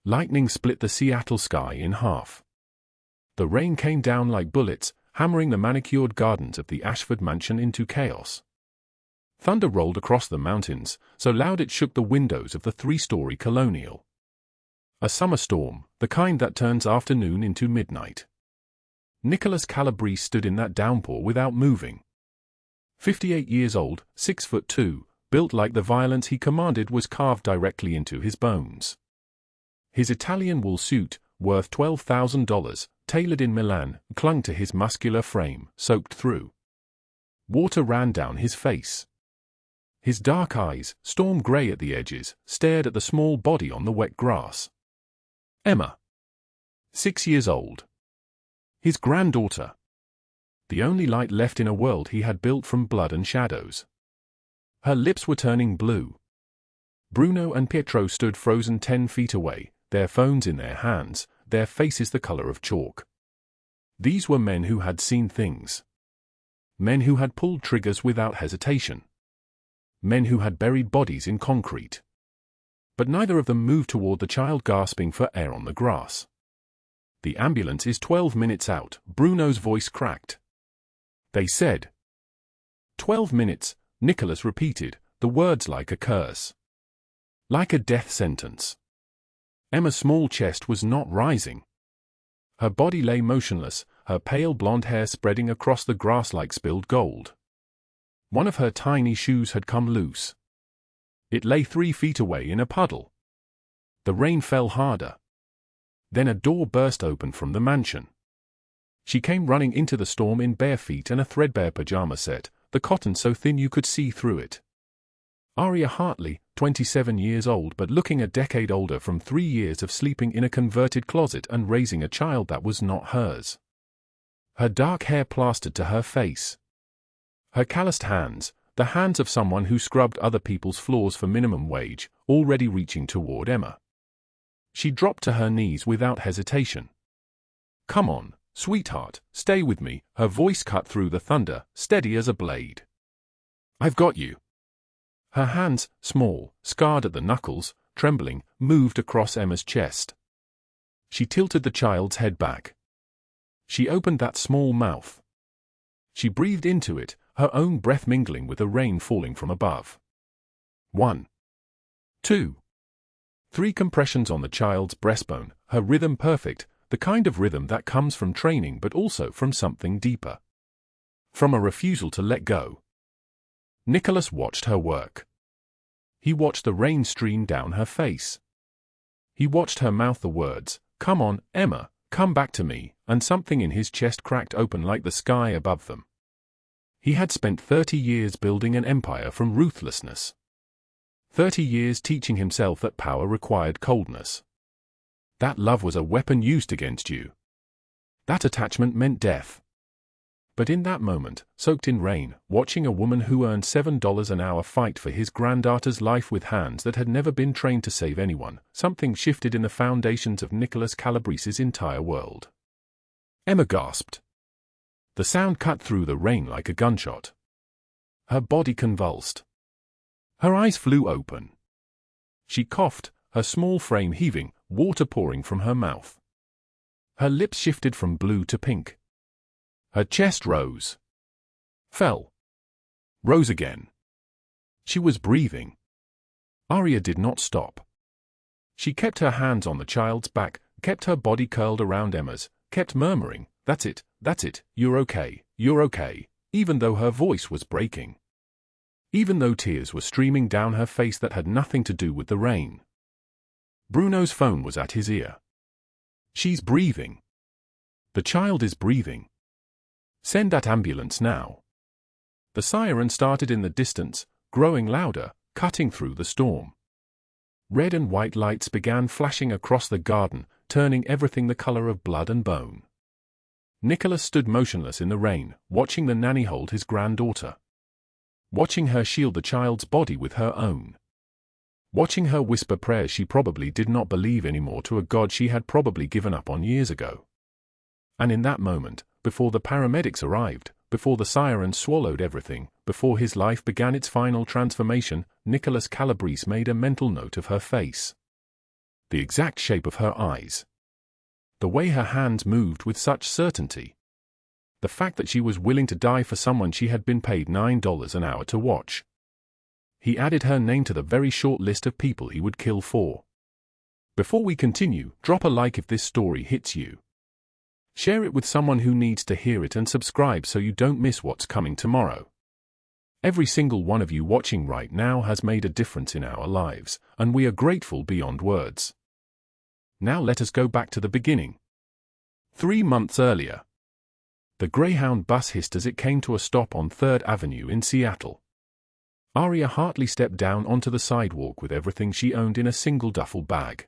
Lightning split the Seattle sky in half. The rain came down like bullets, hammering the manicured gardens of the Ashford mansion into chaos. Thunder rolled across the mountains, so loud it shook the windows of the three-story colonial. A summer storm, the kind that turns afternoon into midnight. Nicholas Calabrese stood in that downpour without moving. 58 years old, 6'2", built like the violence he commanded was carved directly into his bones. His Italian wool suit, worth $12,000, tailored in Milan, clung to his muscular frame, soaked through. Water ran down his face. His dark eyes, storm gray at the edges, stared at the small body on the wet grass. Emma. 6 years old. His granddaughter. The only light left in a world he had built from blood and shadows. Her lips were turning blue. Bruno and Pietro stood frozen 10 feet away, their phones in their hands, their faces the color of chalk. These were men who had seen things. Men who had pulled triggers without hesitation. Men who had buried bodies in concrete. But neither of them moved toward the child gasping for air on the grass. The ambulance is 12 minutes out, Bruno's voice cracked. They said. 12 minutes, Nicholas repeated, the words like a curse. Like a death sentence. Emma's small chest was not rising. Her body lay motionless, her pale blonde hair spreading across the grass like spilled gold. One of her tiny shoes had come loose. It lay 3 feet away in a puddle. The rain fell harder. Then a door burst open from the mansion. She came running into the storm in bare feet and a threadbare pajama set, the cotton so thin you could see through it. Aria Hartley, 27 years old but looking a decade older from 3 years of sleeping in a converted closet and raising a child that was not hers. Her dark hair plastered to her face. Her calloused hands, the hands of someone who scrubbed other people's floors for minimum wage, already reaching toward Emma. She dropped to her knees without hesitation. Come on, sweetheart, stay with me, her voice cut through the thunder, steady as a blade. I've got you. Her hands, small, scarred at the knuckles, trembling, moved across Emma's chest. She tilted the child's head back. She opened that small mouth. She breathed into it, her own breath mingling with the rain falling from above. 1, 2, 3 compressions on the child's breastbone, her rhythm perfect, the kind of rhythm that comes from training but also from something deeper. From a refusal to let go. Nicholas watched her work. He watched the rain stream down her face. He watched her mouth the words, "Come on, Emma, come back to me," and something in his chest cracked open like the sky above them. He had spent 30 years building an empire from ruthlessness. 30 years teaching himself that power required coldness. That love was a weapon used against you. That attachment meant death. But in that moment, soaked in rain, watching a woman who earned $7 an hour fight for his granddaughter's life with hands that had never been trained to save anyone, something shifted in the foundations of Nicholas Calabrese's entire world. Emma gasped. The sound cut through the rain like a gunshot. Her body convulsed. Her eyes flew open. She coughed, her small frame heaving, water pouring from her mouth. Her lips shifted from blue to pink. Her chest rose. Fell. Rose again. She was breathing. Aria did not stop. She kept her hands on the child's back, kept her body curled around Emma's, kept murmuring, that's it, you're okay, even though her voice was breaking. Even though tears were streaming down her face that had nothing to do with the rain. Bruno's phone was at his ear. She's breathing. The child is breathing. Send that ambulance now. The siren started in the distance, growing louder, cutting through the storm. Red and white lights began flashing across the garden, turning everything the color of blood and bone. Nicholas stood motionless in the rain, watching the nanny hold his granddaughter. Watching her shield the child's body with her own. Watching her whisper prayers she probably did not believe anymore to a God she had probably given up on years ago. And in that moment, before the paramedics arrived, before the sirens swallowed everything, before his life began its final transformation, Nicholas Calabrese made a mental note of her face. The exact shape of her eyes. The way her hands moved with such certainty. The fact that she was willing to die for someone she had been paid $9 an hour to watch. He added her name to the very short list of people he would kill for. Before we continue, drop a like if this story hits you. Share it with someone who needs to hear it and subscribe so you don't miss what's coming tomorrow. Every single one of you watching right now has made a difference in our lives, and we are grateful beyond words. Now let us go back to the beginning. 3 months earlier. The Greyhound bus hissed as it came to a stop on 3rd Avenue in Seattle. Aria Hartley stepped down onto the sidewalk with everything she owned in a single duffel bag.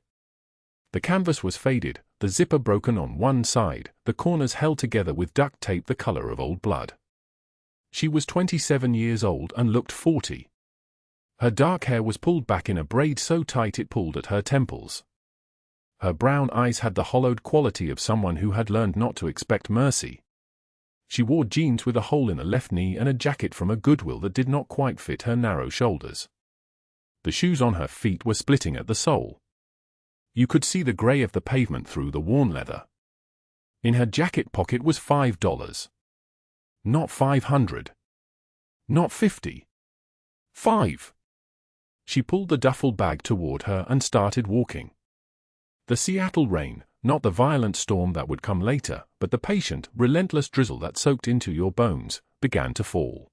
The canvas was faded, the zipper broken on one side, the corners held together with duct tape the color of old blood. She was 27 years old and looked 40. Her dark hair was pulled back in a braid so tight it pulled at her temples. Her brown eyes had the hollowed quality of someone who had learned not to expect mercy. She wore jeans with a hole in the left knee and a jacket from a Goodwill that did not quite fit her narrow shoulders. The shoes on her feet were splitting at the sole. You could see the gray of the pavement through the worn leather. In her jacket pocket was $5. Not 500. Not 50. 5. She pulled the duffel bag toward her and started walking. The Seattle rain, not the violent storm that would come later, but the patient, relentless drizzle that soaked into your bones, began to fall.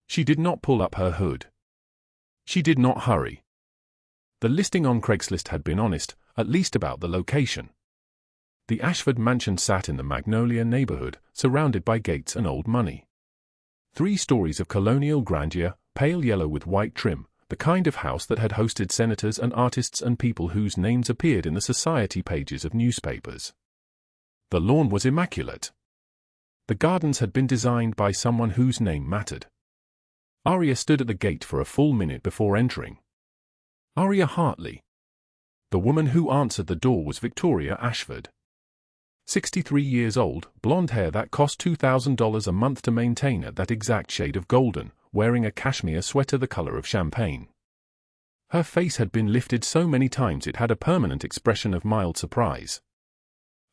She did not pull up her hood. She did not hurry. The listing on Craigslist had been honest, at least about the location. The Ashford mansion sat in the Magnolia neighborhood, surrounded by gates and old money. 3 stories of colonial grandeur, pale yellow with white trim, the kind of house that had hosted senators and artists and people whose names appeared in the society pages of newspapers. The lawn was immaculate. The gardens had been designed by someone whose name mattered. Aria stood at the gate for a full minute before entering. Aria Hartley. The woman who answered the door was Victoria Ashford. 63 years old, blonde hair that cost $2,000 a month to maintain at that exact shade of golden, wearing a cashmere sweater the color of champagne. Her face had been lifted so many times it had a permanent expression of mild surprise.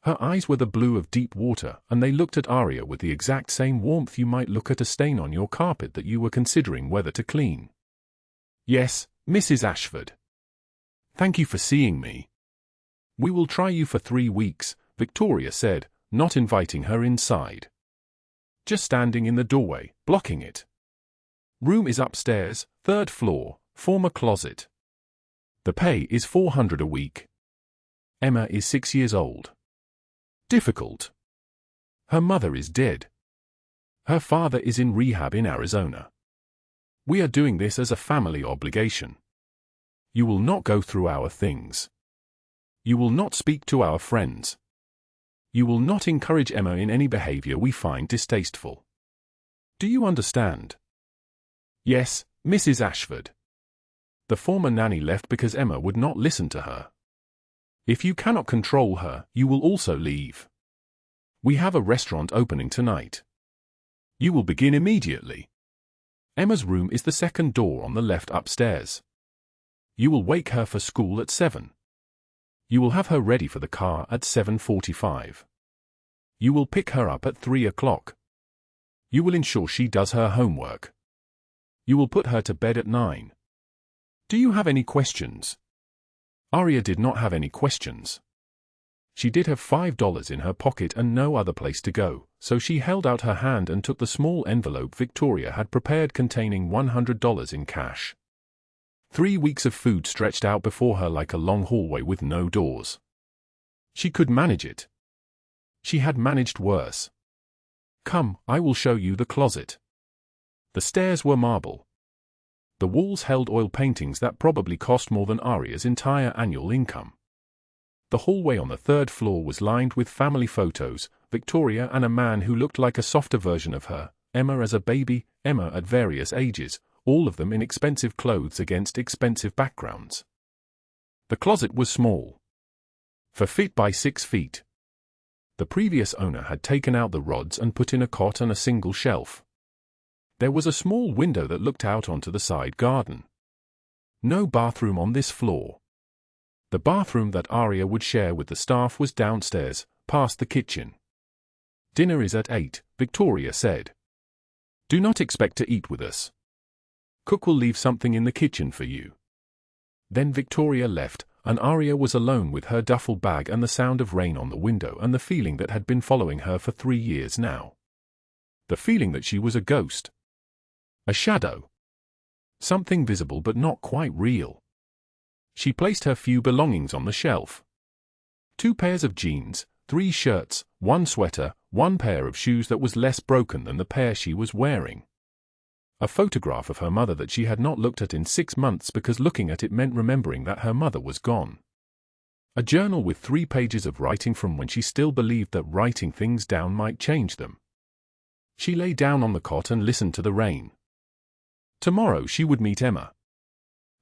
Her eyes were the blue of deep water, and they looked at Aria with the exact same warmth you might look at a stain on your carpet that you were considering whether to clean. "Yes, Mrs. Ashford. Thank you for seeing me. We will try you for 3 weeks, Victoria said, not inviting her inside. Just standing in the doorway, blocking it. Room is upstairs, 3rd floor, former closet. The pay is $400 a week. Emma is 6 years old. Difficult. Her mother is dead. Her father is in rehab in Arizona. We are doing this as a family obligation. You will not go through our things. You will not speak to our friends. You will not encourage Emma in any behavior we find distasteful. Do you understand?" "Yes, Mrs. Ashford." The former nanny left because Emma would not listen to her. "If you cannot control her, you will also leave. We have a restaurant opening tonight. You will begin immediately. Emma's room is the 2nd door on the left upstairs. You will wake her for school at 7. You will have her ready for the car at 7:45. You will pick her up at 3 o'clock. You will ensure she does her homework. You will put her to bed at 9. Do you have any questions?" Aria did not have any questions. She did have $5 in her pocket and no other place to go, so she held out her hand and took the small envelope Victoria had prepared containing $100 in cash. 3 weeks of food stretched out before her like a long hallway with no doors. She could manage it. She had managed worse. "Come, I will show you the closet." The stairs were marble. The walls held oil paintings that probably cost more than Aria's entire annual income. The hallway on the 3rd floor was lined with family photos, Victoria and a man who looked like a softer version of her, Emma as a baby, Emma at various ages, all of them in expensive clothes against expensive backgrounds. The closet was small. 4 feet by 6 feet. The previous owner had taken out the rods and put in a cot and a single shelf. There was a small window that looked out onto the side garden. No bathroom on this floor. The bathroom that Arya would share with the staff was downstairs, past the kitchen. "Dinner is at 8, Victoria said. "Do not expect to eat with us. Cook will leave something in the kitchen for you." Then Victoria left, and Arya was alone with her duffel bag and the sound of rain on the window and the feeling that had been following her for 3 years now. The feeling that she was a ghost. A shadow. Something visible but not quite real. She placed her few belongings on the shelf. 2 pairs of jeans, 3 shirts, 1 sweater, 1 pair of shoes that was less broken than the pair she was wearing. A photograph of her mother that she had not looked at in 6 months because looking at it meant remembering that her mother was gone. A journal with 3 pages of writing from when she still believed that writing things down might change them. She lay down on the cot and listened to the rain. Tomorrow she would meet Emma.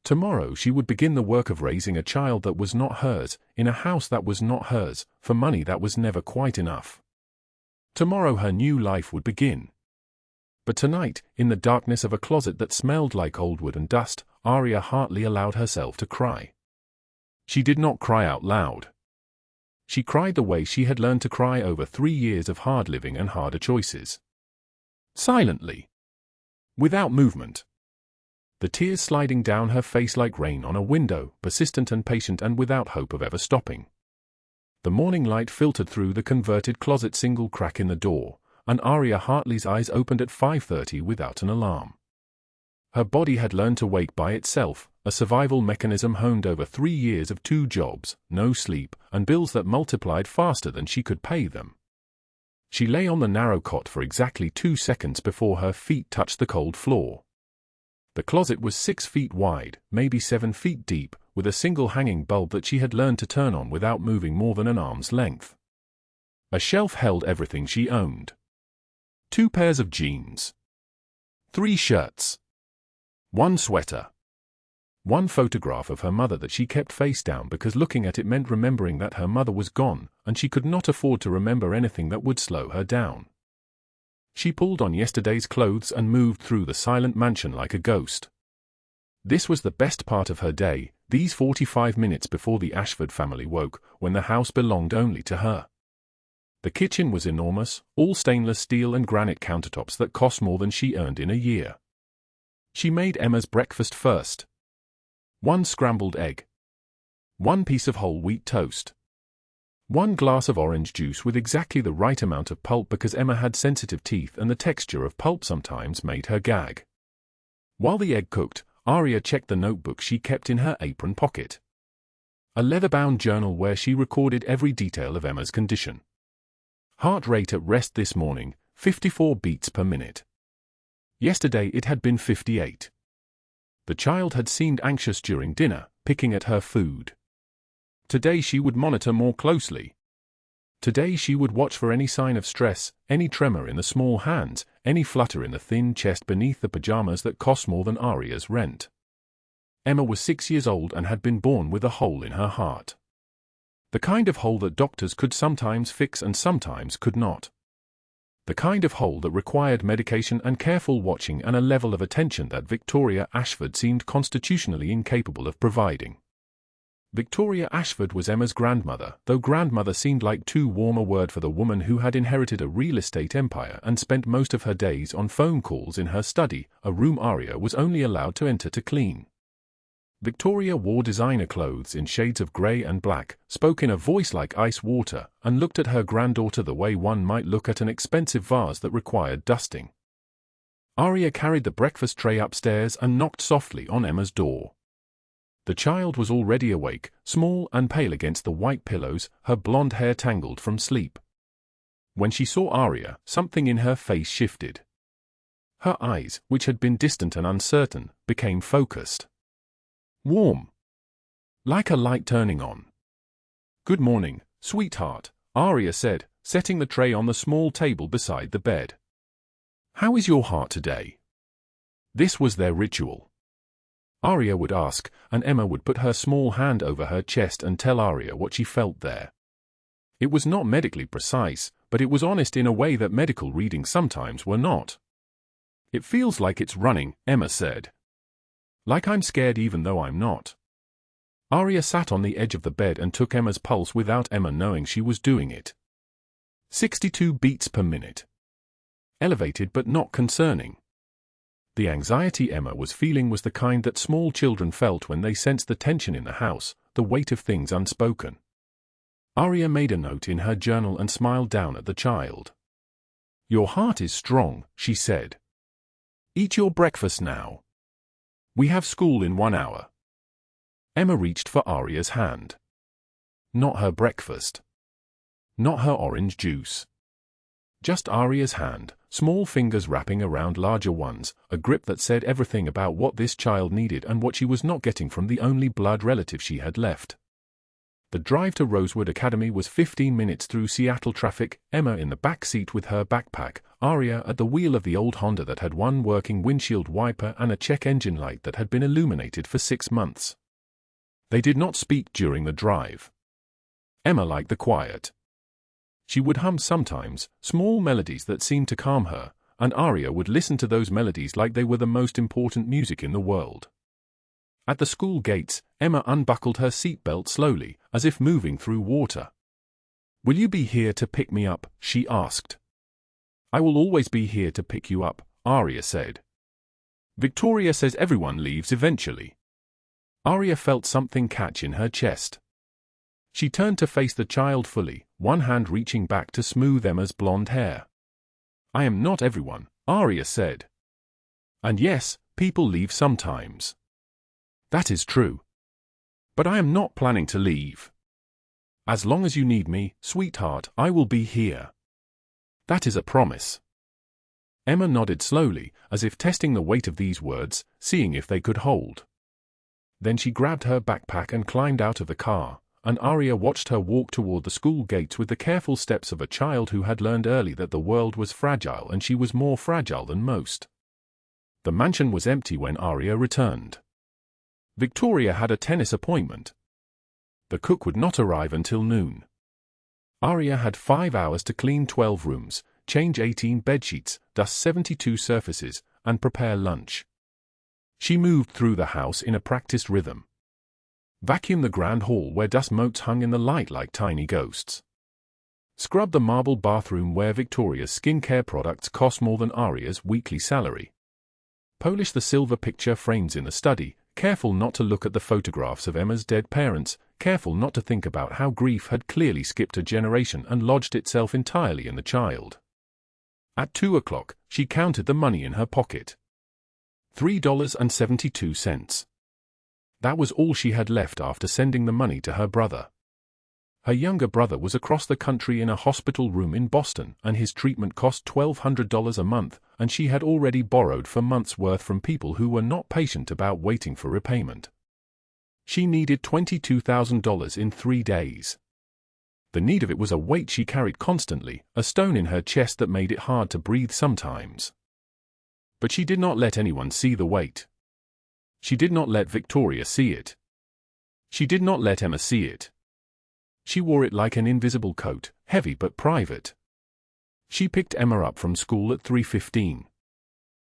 Tomorrow she would begin the work of raising a child that was not hers, in a house that was not hers, for money that was never quite enough. Tomorrow her new life would begin. But tonight, in the darkness of a closet that smelled like old wood and dust, Arya hardly allowed herself to cry. She did not cry out loud. She cried the way she had learned to cry over 3 years of hard living and harder choices. Silently. Without movement. The tears sliding down her face like rain on a window, persistent and patient and without hope of ever stopping. The morning light filtered through the converted closet single crack in the door, and Arya Hartley's eyes opened at 5:30 without an alarm. Her body had learned to wake by itself, a survival mechanism honed over 3 years of 2 jobs, no sleep, and bills that multiplied faster than she could pay them. She lay on the narrow cot for exactly 2 seconds before her feet touched the cold floor. The closet was 6 feet wide, maybe 7 feet deep, with a single hanging bulb that she had learned to turn on without moving more than an arm's length. A shelf held everything she owned. 2 pairs of jeans. 3 shirts. 1 sweater. 1 photograph of her mother that she kept face down because looking at it meant remembering that her mother was gone, and she could not afford to remember anything that would slow her down. She pulled on yesterday's clothes and moved through the silent mansion like a ghost. This was the best part of her day, these 45 minutes before the Ashford family woke, when the house belonged only to her. The kitchen was enormous, all stainless steel and granite countertops that cost more than she earned in a year. She made Emma's breakfast first. 1 scrambled egg. 1 piece of whole wheat toast. 1 glass of orange juice with exactly the right amount of pulp because Emma had sensitive teeth and the texture of pulp sometimes made her gag. While the egg cooked, Arya checked the notebook she kept in her apron pocket. A leather-bound journal where she recorded every detail of Emma's condition. Heart rate at rest this morning, 54 beats per minute. Yesterday it had been 58. The child had seemed anxious during dinner, picking at her food. Today she would monitor more closely. Today she would watch for any sign of stress, any tremor in the small hands, any flutter in the thin chest beneath the pajamas that cost more than Arya's rent. Emma was 6 years old and had been born with a hole in her heart. The kind of hole that doctors could sometimes fix and sometimes could not. The kind of hole that required medication and careful watching and a level of attention that Victoria Ashford seemed constitutionally incapable of providing. Victoria Ashford was Emma's grandmother, though grandmother seemed like too warm a word for the woman who had inherited a real estate empire and spent most of her days on phone calls in her study, a room Arya was only allowed to enter to clean. Victoria wore designer clothes in shades of grey and black, spoke in a voice like ice water, and looked at her granddaughter the way one might look at an expensive vase that required dusting. Arya carried the breakfast tray upstairs and knocked softly on Emma's door. The child was already awake, small and pale against the white pillows, her blonde hair tangled from sleep. When she saw Arya, something in her face shifted. Her eyes, which had been distant and uncertain, became focused. Warm. Like a light turning on. "Good morning, sweetheart," Arya said, setting the tray on the small table beside the bed. "How is your heart today?" This was their ritual. Arya would ask, and Emma would put her small hand over her chest and tell Arya what she felt there. It was not medically precise, but it was honest in a way that medical readings sometimes were not. "It feels like it's running," Emma said. "Like I'm scared even though I'm not." Arya sat on the edge of the bed and took Emma's pulse without Emma knowing she was doing it. 62 beats per minute. Elevated but not concerning. The anxiety Emma was feeling was the kind that small children felt when they sensed the tension in the house, the weight of things unspoken. Arya made a note in her journal and smiled down at the child. "Your heart is strong," she said. "Eat your breakfast now. We have school in 1 hour." Emma reached for Arya's hand. Not her breakfast. Not her orange juice. Just Arya's hand, small fingers wrapping around larger ones, a grip that said everything about what this child needed and what she was not getting from the only blood relative she had left. The drive to Rosewood Academy was 15 minutes through Seattle traffic, Emma in the back seat with her backpack, Arya at the wheel of the old Honda that had one working windshield wiper and a check engine light that had been illuminated for 6 months. They did not speak during the drive. Emma liked the quiet. She would hum sometimes, small melodies that seemed to calm her, and Arya would listen to those melodies like they were the most important music in the world. At the school gates, Emma unbuckled her seatbelt slowly, as if moving through water. "Will you be here to pick me up?" she asked. "I will always be here to pick you up," Arya said. "Victoria says everyone leaves eventually." Arya felt something catch in her chest. She turned to face the child fully, one hand reaching back to smooth Emma's blonde hair. "I am not everyone," Arya said. "And yes, people leave sometimes. That is true. But I am not planning to leave. As long as you need me, sweetheart, I will be here. That is a promise." Emma nodded slowly, as if testing the weight of these words, seeing if they could hold. Then she grabbed her backpack and climbed out of the car, and Arya watched her walk toward the school gates with the careful steps of a child who had learned early that the world was fragile and she was more fragile than most. The mansion was empty when Arya returned. Victoria had a tennis appointment. The cook would not arrive until noon. Arya had 5 hours to clean 12 rooms, change 18 bedsheets, dust 72 surfaces, and prepare lunch. She moved through the house in a practiced rhythm. Vacuum the grand hall where dust motes hung in the light like tiny ghosts. Scrub the marble bathroom where Victoria's skincare products cost more than Arya's weekly salary. Polish the silver picture frames in the study, careful not to look at the photographs of Emma's dead parents, careful not to think about how grief had clearly skipped a generation and lodged itself entirely in the child. At 2 o'clock, she counted the money in her pocket. $3.72. That was all she had left after sending the money to her brother. Her younger brother was across the country in a hospital room in Boston, and his treatment cost $1,200 a month, and she had already borrowed for months' worth from people who were not patient about waiting for repayment. She needed $22,000 in 3 days. The need of it was a weight she carried constantly, a stone in her chest that made it hard to breathe sometimes. But she did not let anyone see the weight. She did not let Victoria see it. She did not let Emma see it. She wore it like an invisible coat, heavy but private. She picked Emma up from school at 3:15.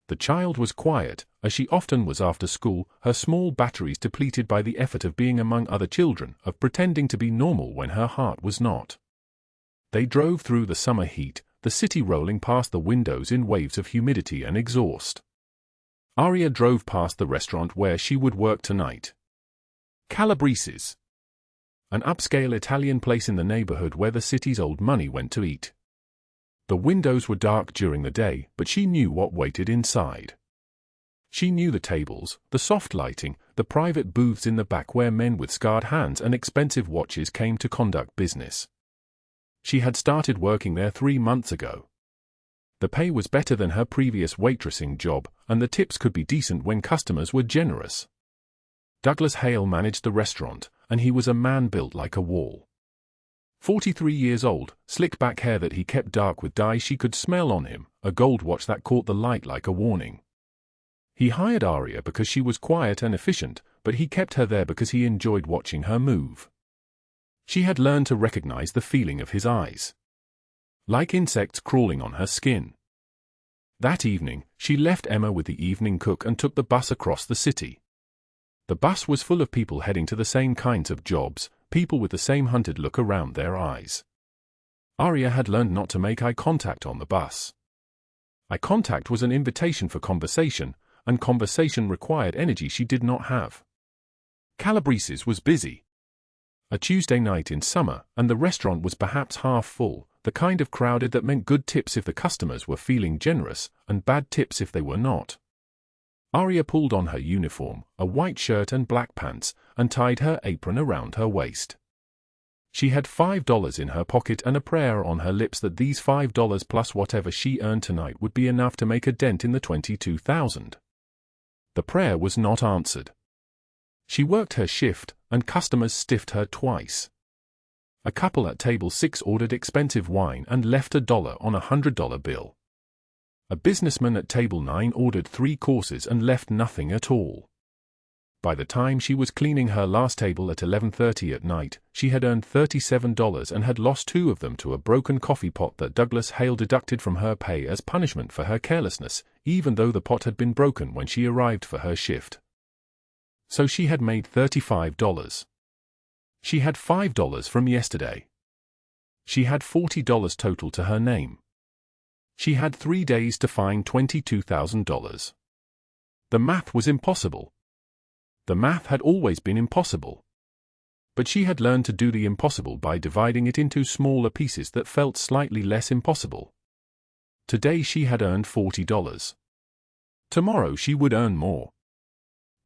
The child was quiet, as she often was after school, her small batteries depleted by the effort of being among other children, of pretending to be normal when her heart was not. They drove through the summer heat, the city rolling past the windows in waves of humidity and exhaust. Arya drove past the restaurant where she would work tonight. Calabrese's, an upscale Italian place in the neighborhood where the city's old money went to eat. The windows were dark during the day, but she knew what waited inside. She knew the tables, the soft lighting, the private booths in the back where men with scarred hands and expensive watches came to conduct business. She had started working there 3 months ago. The pay was better than her previous waitressing job, and the tips could be decent when customers were generous. Douglas Hale managed the restaurant, and he was a man built like a wall. 43 years old, slick back hair that he kept dark with dye she could smell on him, a gold watch that caught the light like a warning. He hired Arya because she was quiet and efficient, but he kept her there because he enjoyed watching her move. She had learned to recognize the feeling of his eyes, like insects crawling on her skin. That evening, she left Emma with the evening cook and took the bus across the city. The bus was full of people heading to the same kinds of jobs, people with the same hunted look around their eyes. Aria had learned not to make eye contact on the bus. Eye contact was an invitation for conversation, and conversation required energy she did not have. Calabrese's was busy. A Tuesday night in summer, and the restaurant was perhaps half full, the kind of crowded that meant good tips if the customers were feeling generous, and bad tips if they were not. Aria pulled on her uniform, a white shirt and black pants, and tied her apron around her waist. She had $5 in her pocket and a prayer on her lips that these $5 plus whatever she earned tonight would be enough to make a dent in the $22,000. The prayer was not answered. She worked her shift, and customers stiffed her twice. A couple at table 6 ordered expensive wine and left $1 on a $100 bill. A businessman at table 9 ordered 3 courses and left nothing at all. By the time she was cleaning her last table at 11:30 at night, she had earned $37 and had lost 2 of them to a broken coffee pot that Douglas Hale deducted from her pay as punishment for her carelessness, even though the pot had been broken when she arrived for her shift. So she had made $35. She had $5 from yesterday. She had $40 total to her name. She had 3 days to find $22,000. The math was impossible. The math had always been impossible. But she had learned to do the impossible by dividing it into smaller pieces that felt slightly less impossible. Today she had earned $40. Tomorrow she would earn more.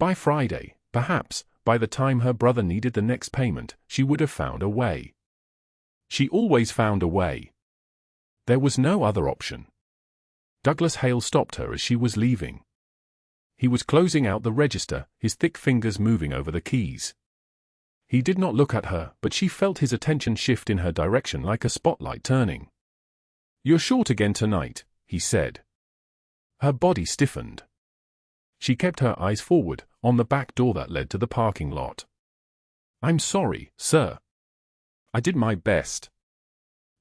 By Friday, perhaps, by the time her brother needed the next payment, she would have found a way. She always found a way. There was no other option. Douglas Hale stopped her as she was leaving. He was closing out the register, his thick fingers moving over the keys. He did not look at her, but she felt his attention shift in her direction like a spotlight turning. "You're short again tonight," he said. Her body stiffened. She kept her eyes forward, on the back door that led to the parking lot. "I'm sorry, sir. I did my best."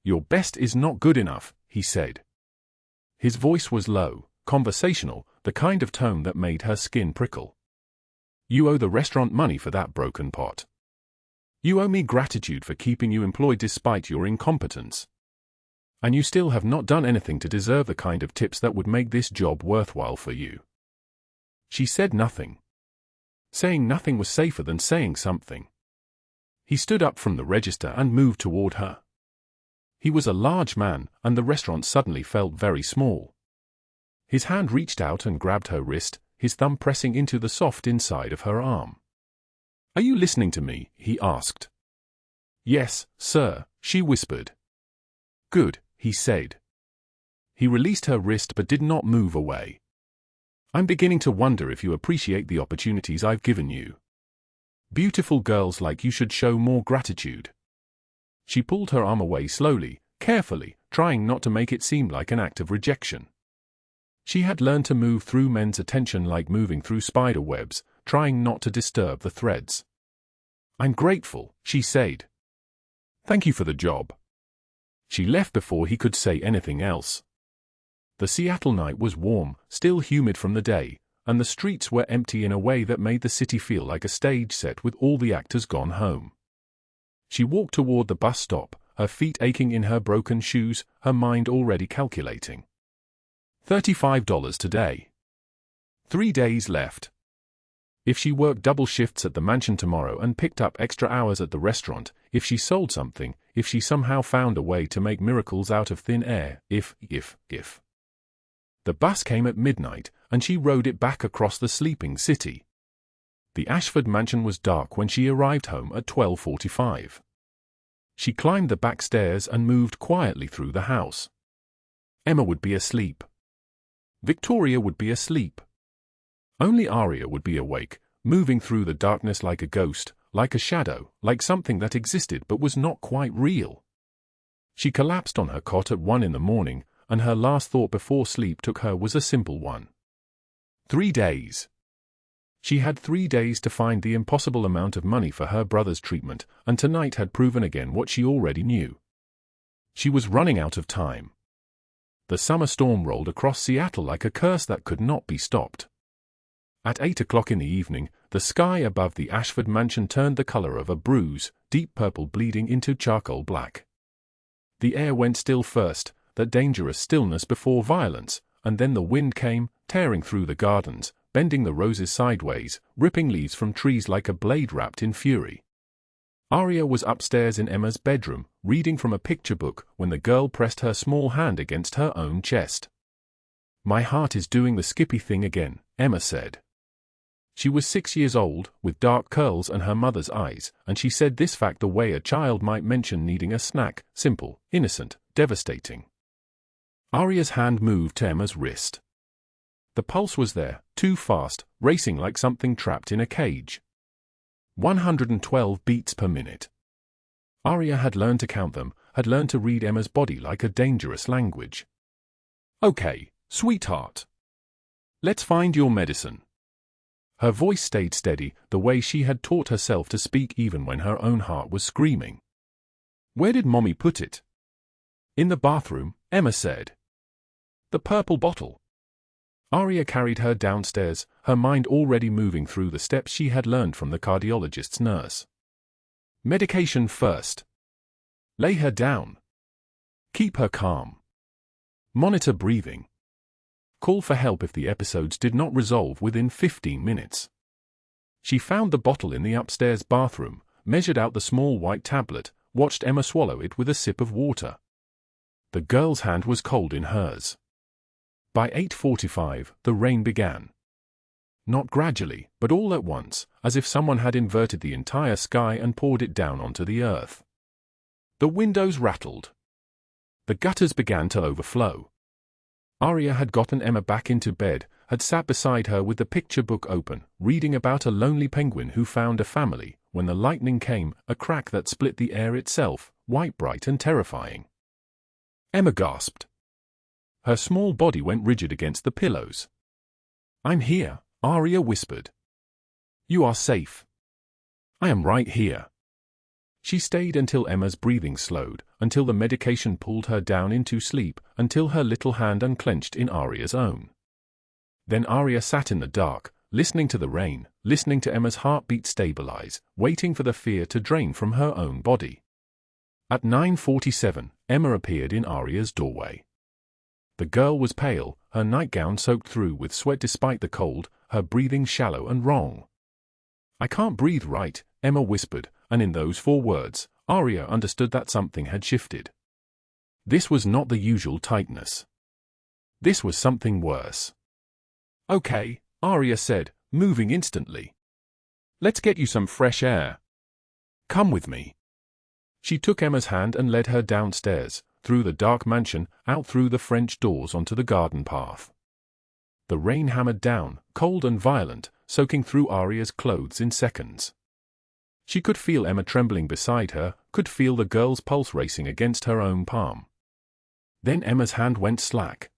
"Your best is not good enough," he said. His voice was low, conversational, the kind of tone that made her skin prickle. "You owe the restaurant money for that broken pot. You owe me gratitude for keeping you employed despite your incompetence. And you still have not done anything to deserve the kind of tips that would make this job worthwhile for you." She said nothing. Saying nothing was safer than saying something. He stood up from the register and moved toward her. He was a large man, and the restaurant suddenly felt very small. His hand reached out and grabbed her wrist, his thumb pressing into the soft inside of her arm. "Are you listening to me?" he asked. "Yes, sir," she whispered. "Good," he said. He released her wrist but did not move away. "I'm beginning to wonder if you appreciate the opportunities I've given you. Beautiful girls like you should show more gratitude." She pulled her arm away slowly, carefully, trying not to make it seem like an act of rejection. She had learned to move through men's attention like moving through spider webs, trying not to disturb the threads. "I'm grateful," she said. "Thank you for the job." She left before he could say anything else. The Seattle night was warm, still humid from the day, and the streets were empty in a way that made the city feel like a stage set with all the actors gone home. She walked toward the bus stop, her feet aching in her broken shoes, her mind already calculating. $35 today. 3 days left. If she worked double shifts at the mansion tomorrow and picked up extra hours at the restaurant, if she sold something, if she somehow found a way to make miracles out of thin air, if. The bus came at midnight, and she rode it back across the sleeping city. The Ashford mansion was dark when she arrived home at 12:45. She climbed the back stairs and moved quietly through the house. Emma would be asleep. Victoria would be asleep. Only Aria would be awake, moving through the darkness like a ghost, like a shadow, like something that existed but was not quite real. She collapsed on her cot at 1 in the morning, and her last thought before sleep took her was a simple one. 3 days. She had 3 days to find the impossible amount of money for her brother's treatment, and tonight had proven again what she already knew. She was running out of time. The summer storm rolled across Seattle like a curse that could not be stopped. At 8 o'clock in the evening, the sky above the Ashford mansion turned the color of a bruise, deep purple bleeding into charcoal black. The air went still first, that dangerous stillness before violence, and then the wind came, tearing through the gardens, bending the roses sideways, ripping leaves from trees like a blade wrapped in fury. Arya was upstairs in Emma's bedroom, reading from a picture book, when the girl pressed her small hand against her own chest. "My heart is doing the Skippy thing again," Emma said. She was 6 years old, with dark curls and her mother's eyes, and she said this fact the way a child might mention needing a snack, simple, innocent, devastating. Arya's hand moved to Emma's wrist. The pulse was there, too fast, racing like something trapped in a cage. 112 beats per minute. Arya had learned to count them, had learned to read Emma's body like a dangerous language. "Okay, sweetheart. Let's find your medicine." Her voice stayed steady, the way she had taught herself to speak even when her own heart was screaming. "Where did Mommy put it?" "In the bathroom," Emma said. "The purple bottle." Arya carried her downstairs, her mind already moving through the steps she had learned from the cardiologist's nurse. Medication first. Lay her down. Keep her calm. Monitor breathing. Call for help if the episodes did not resolve within 15 minutes. She found the bottle in the upstairs bathroom, measured out the small white tablet, watched Emma swallow it with a sip of water. The girl's hand was cold in hers. By 8:45, the rain began. Not gradually, but all at once, as if someone had inverted the entire sky and poured it down onto the earth. The windows rattled. The gutters began to overflow. Arya had gotten Emma back into bed, had sat beside her with the picture book open, reading about a lonely penguin who found a family, when the lightning came, a crack that split the air itself, white bright and terrifying. Emma gasped. Her small body went rigid against the pillows. "I'm here," Arya whispered. "You are safe. I am right here." She stayed until Emma's breathing slowed, until the medication pulled her down into sleep, until her little hand unclenched in Arya's own. Then Arya sat in the dark, listening to the rain, listening to Emma's heartbeat stabilize, waiting for the fear to drain from her own body. At 9:47, Emma appeared in Arya's doorway. The girl was pale, her nightgown soaked through with sweat despite the cold, her breathing shallow and wrong. "I can't breathe right," Emma whispered, and in those 4 words, Arya understood that something had shifted. This was not the usual tightness. This was something worse. "Okay," Arya said, moving instantly. "Let's get you some fresh air. Come with me." She took Emma's hand and led her downstairs, through the dark mansion, out through the French doors onto the garden path. The rain hammered down, cold and violent, soaking through Arya's clothes in seconds. She could feel Emma trembling beside her, could feel the girl's pulse racing against her own palm. Then Emma's hand went slack.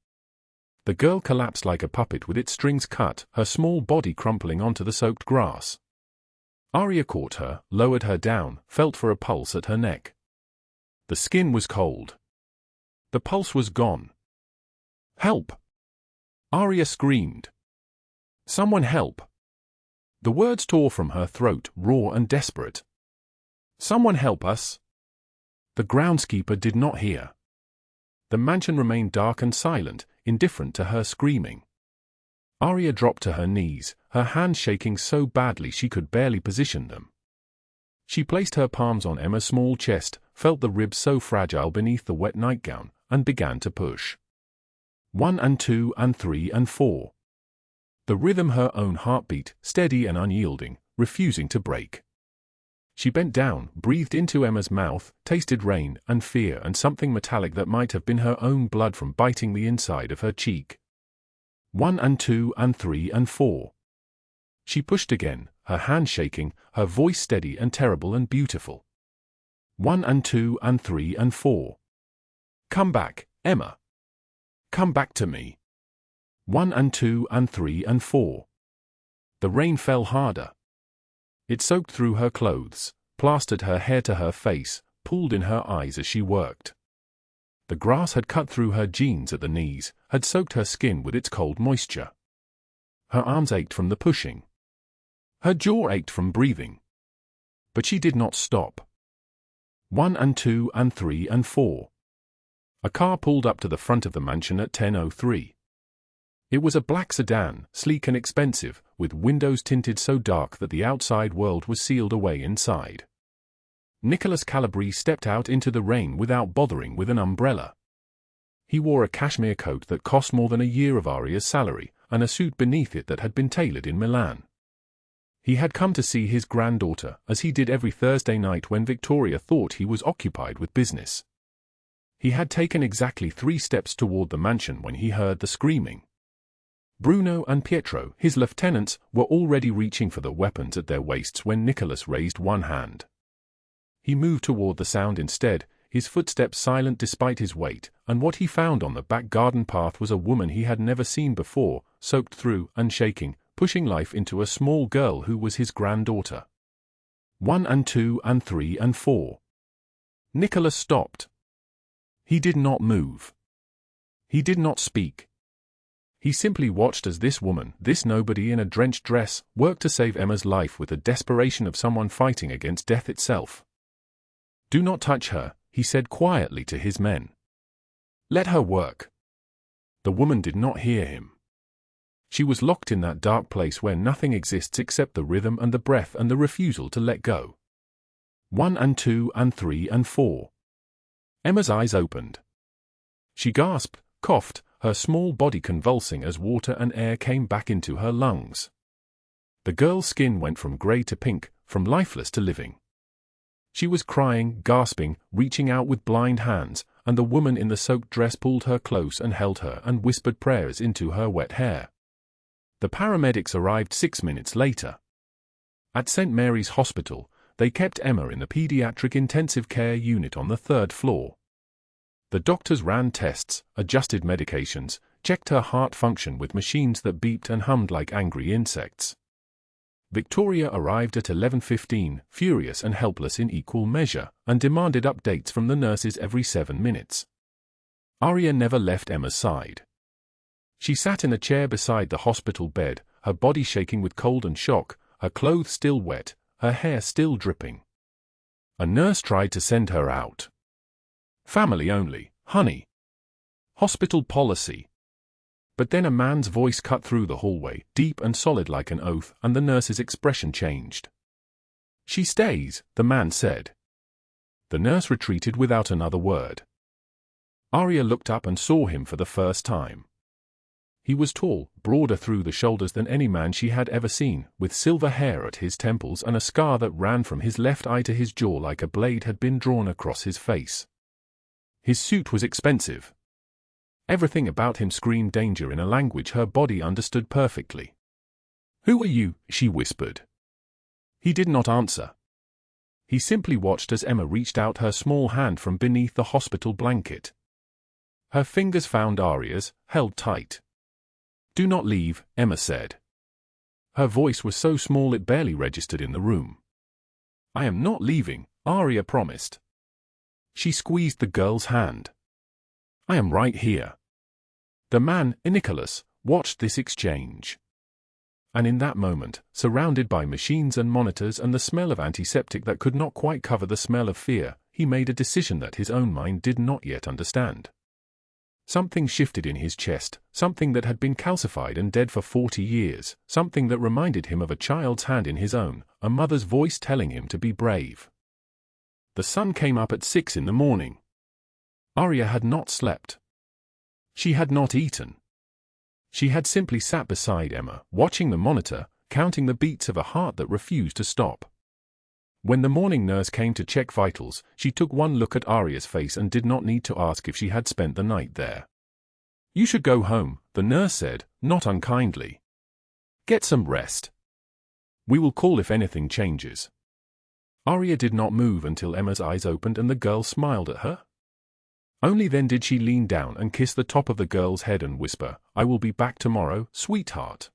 The girl collapsed like a puppet with its strings cut, her small body crumpling onto the soaked grass. Arya caught her, lowered her down, felt for a pulse at her neck. The skin was cold. The pulse was gone. "Help!" Arya screamed. "Someone help!" The words tore from her throat, raw and desperate. "Someone help us!" The groundskeeper did not hear. The mansion remained dark and silent, indifferent to her screaming. Arya dropped to her knees, her hands shaking so badly she could barely position them. She placed her palms on Emma's small chest, felt the ribs so fragile beneath the wet nightgown, and began to push. 1 and 2 and 3 and 4. The rhythm her own heartbeat, steady and unyielding, refusing to break. She bent down, breathed into Emma's mouth, tasted rain and fear and something metallic that might have been her own blood from biting the inside of her cheek. 1 and 2 and 3 and 4. She pushed again, her hand shaking, her voice steady and terrible and beautiful. 1 and 2 and 3 and 4. Come back, Emma. Come back to me. 1 and 2 and 3 and 4. The rain fell harder. It soaked through her clothes, plastered her hair to her face, pooled in her eyes as she worked. The grass had cut through her jeans at the knees, had soaked her skin with its cold moisture. Her arms ached from the pushing. Her jaw ached from breathing. But she did not stop. 1 and 2 and 3 and 4. A car pulled up to the front of the mansion at 10:03. It was a black sedan, sleek and expensive, with windows tinted so dark that the outside world was sealed away inside. Nicholas Calabrese stepped out into the rain without bothering with an umbrella. He wore a cashmere coat that cost more than a year of Aria's salary, and a suit beneath it that had been tailored in Milan. He had come to see his granddaughter, as he did every Thursday night when Victoria thought he was occupied with business. He had taken exactly 3 steps toward the mansion when he heard the screaming. Bruno and Pietro, his lieutenants, were already reaching for the weapons at their waists when Nicholas raised one hand. He moved toward the sound instead, his footsteps silent despite his weight, and what he found on the back garden path was a woman he had never seen before, soaked through and shaking, pushing life into a small girl who was his granddaughter. 1 and 2 and 3 and 4. Nicholas stopped. He did not move. He did not speak. He simply watched as this woman, this nobody in a drenched dress, worked to save Emma's life with the desperation of someone fighting against death itself. "Do not touch her," he said quietly to his men. "Let her work." The woman did not hear him. She was locked in that dark place where nothing exists except the rhythm and the breath and the refusal to let go. 1 and 2 and 3 and 4. Emma's eyes opened. She gasped, coughed, her small body convulsing as water and air came back into her lungs. The girl's skin went from gray to pink, from lifeless to living. She was crying, gasping, reaching out with blind hands, and the woman in the soaked dress pulled her close and held her and whispered prayers into her wet hair. The paramedics arrived 6 minutes later. At St. Mary's Hospital, they kept Emma in the pediatric intensive care unit on the 3rd floor. The doctors ran tests, adjusted medications, checked her heart function with machines that beeped and hummed like angry insects. Victoria arrived at 11:15, furious and helpless in equal measure, and demanded updates from the nurses every 7 minutes. Aria never left Emma's side. She sat in a chair beside the hospital bed, her body shaking with cold and shock, her clothes still wet, her hair still dripping. A nurse tried to send her out. "Family only, honey. Hospital policy." But then a man's voice cut through the hallway, deep and solid like an oath, and the nurse's expression changed. "She stays," the man said. The nurse retreated without another word. Aria looked up and saw him for the first time. He was tall, broader through the shoulders than any man she had ever seen, with silver hair at his temples and a scar that ran from his left eye to his jaw like a blade had been drawn across his face. His suit was expensive. Everything about him screamed danger in a language her body understood perfectly. "Who are you?" she whispered. He did not answer. He simply watched as Emma reached out her small hand from beneath the hospital blanket. Her fingers found Aria's, held tight. "Do not leave," Emma said. Her voice was so small it barely registered in the room. "I am not leaving," Aria promised. She squeezed the girl's hand. "I am right here." The man, Nicholas, watched this exchange. And in that moment, surrounded by machines and monitors and the smell of antiseptic that could not quite cover the smell of fear, he made a decision that his own mind did not yet understand. Something shifted in his chest, something that had been calcified and dead for 40 years, something that reminded him of a child's hand in his own, a mother's voice telling him to be brave. The sun came up at 6 in the morning. Aria had not slept. She had not eaten. She had simply sat beside Emma, watching the monitor, counting the beats of a heart that refused to stop. When the morning nurse came to check vitals, she took one look at Aria's face and did not need to ask if she had spent the night there. "You should go home," the nurse said, not unkindly. "Get some rest. We will call if anything changes." Aria did not move until Emma's eyes opened and the girl smiled at her. Only then did she lean down and kiss the top of the girl's head and whisper, "I will be back tomorrow, sweetheart.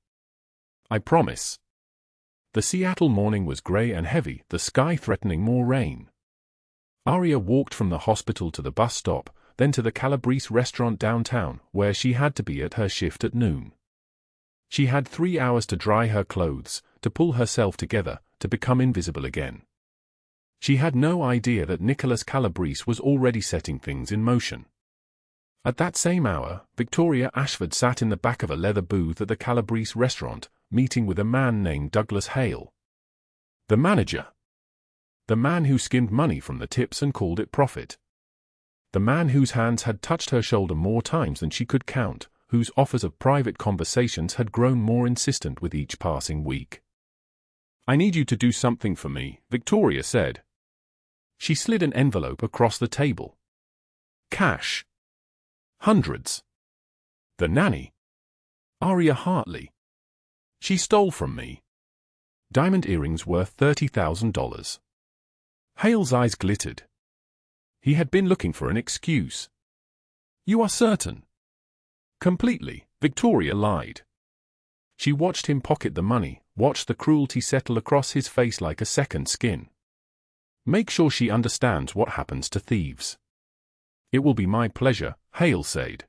I promise." The Seattle morning was gray and heavy, the sky threatening more rain. Aria walked from the hospital to the bus stop, then to the Calabrese restaurant downtown, where she had to be at her shift at noon. She had 3 hours to dry her clothes, to pull herself together, to become invisible again. She had no idea that Nicholas Calabrese was already setting things in motion. At that same hour, Victoria Ashford sat in the back of a leather booth at the Calabrese restaurant, meeting with a man named Douglas Hale. The manager. The man who skimmed money from the tips and called it profit. The man whose hands had touched her shoulder more times than she could count, whose offers of private conversations had grown more insistent with each passing week. "I need you to do something for me," Victoria said. She slid an envelope across the table. "Cash. Hundreds. The nanny. Aria Hartley. She stole from me. Diamond earrings worth $30,000. Hale's eyes glittered. He had been looking for an excuse. "You are certain?" "Completely," Victoria lied. She watched him pocket the money, watched the cruelty settle across his face like a second skin. "Make sure she understands what happens to thieves." "It will be my pleasure," Hale said.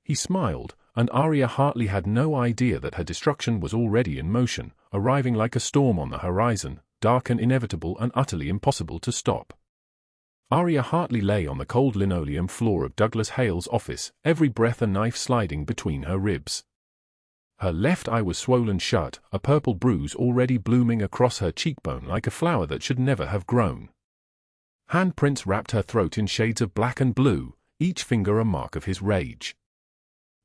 He smiled, and Aria Hartley had no idea that her destruction was already in motion, arriving like a storm on the horizon, dark and inevitable and utterly impossible to stop. Aria Hartley lay on the cold linoleum floor of Douglas Hale's office, every breath a knife sliding between her ribs. Her left eye was swollen shut, a purple bruise already blooming across her cheekbone like a flower that should never have grown. Handprints wrapped her throat in shades of black and blue, each finger a mark of his rage.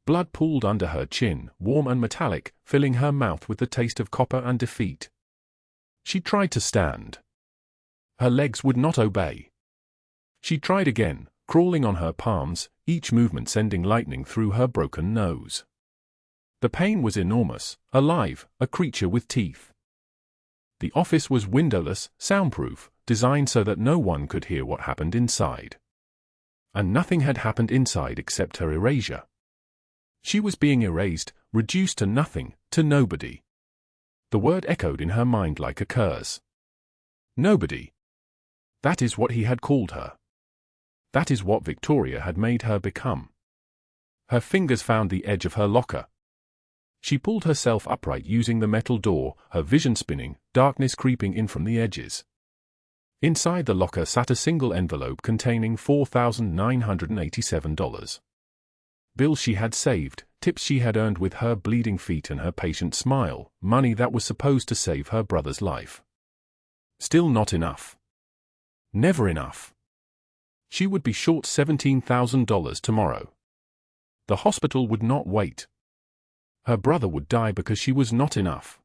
Blood pooled under her chin, warm and metallic, filling her mouth with the taste of copper and defeat. She tried to stand. Her legs would not obey. She tried again, crawling on her palms, each movement sending lightning through her broken nose. The pain was enormous, alive, a creature with teeth. The office was windowless, soundproof, designed so that no one could hear what happened inside. And nothing had happened inside except her erasure. She was being erased, reduced to nothing, to nobody. The word echoed in her mind like a curse. Nobody. That is what he had called her. That is what Victoria had made her become. Her fingers found the edge of her locker. She pulled herself upright using the metal door, her vision spinning, darkness creeping in from the edges. Inside the locker sat a single envelope containing $4,987. Bills she had saved, tips she had earned with her bleeding feet and her patient smile, money that was supposed to save her brother's life. Still not enough. Never enough. She would be short $17,000 tomorrow. The hospital would not wait. Her brother would die because she was not enough.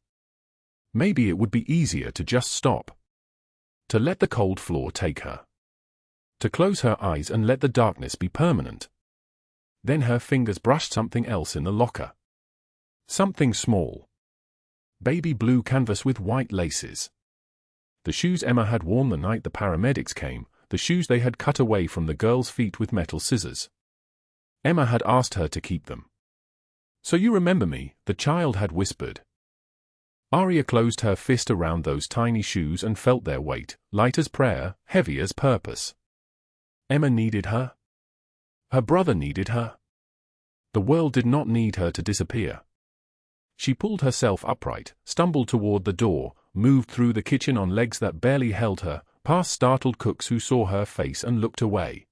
Maybe it would be easier to just stop. To let the cold floor take her. To close her eyes and let the darkness be permanent. Then her fingers brushed something else in the locker. Something small. Baby blue canvas with white laces. The shoes Emma had worn the night the paramedics came, the shoes they had cut away from the girl's feet with metal scissors. Emma had asked her to keep them. "So you remember me," the child had whispered. Aria closed her fist around those tiny shoes and felt their weight, light as prayer, heavy as purpose. Emma needed her. Her brother needed her. The world did not need her to disappear. She pulled herself upright, stumbled toward the door, moved through the kitchen on legs that barely held her, past startled cooks who saw her face and looked away.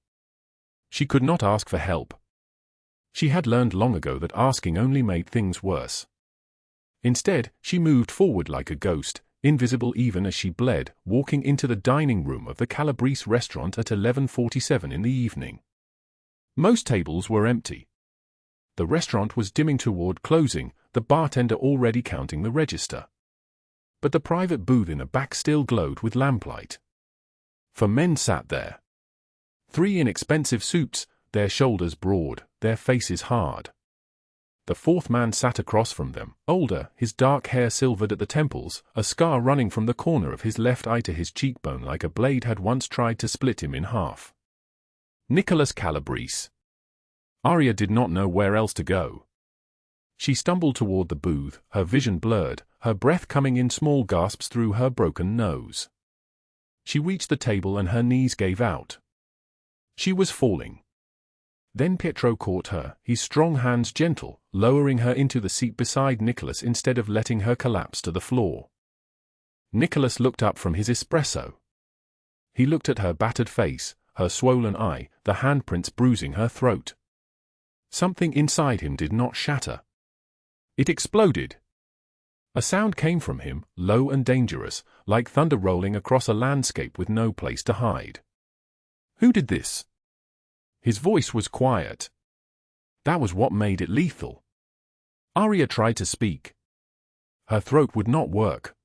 She could not ask for help. She had learned long ago that asking only made things worse. Instead, she moved forward like a ghost, invisible even as she bled, walking into the dining room of the Calabrese restaurant at 11:47 in the evening. Most tables were empty. The restaurant was dimming toward closing, the bartender already counting the register. But the private booth in the back still glowed with lamplight. 4 men sat there. 3 inexpensive suits, their shoulders broad, their faces hard. The 4th man sat across from them, older, his dark hair silvered at the temples, a scar running from the corner of his left eye to his cheekbone like a blade had once tried to split him in half. Nicholas Calabrese. Aria did not know where else to go. She stumbled toward the booth, her vision blurred, her breath coming in small gasps through her broken nose. She reached the table and her knees gave out. She was falling. Then Pietro caught her, his strong hands gentle, lowering her into the seat beside Nicholas instead of letting her collapse to the floor. Nicholas looked up from his espresso. He looked at her battered face, her swollen eye, the handprints bruising her throat. Something inside him did not shatter. It exploded. A sound came from him, low and dangerous, like thunder rolling across a landscape with no place to hide. Who did this? His voice was quiet. That was what made it lethal. Aria tried to speak. Her throat would not work.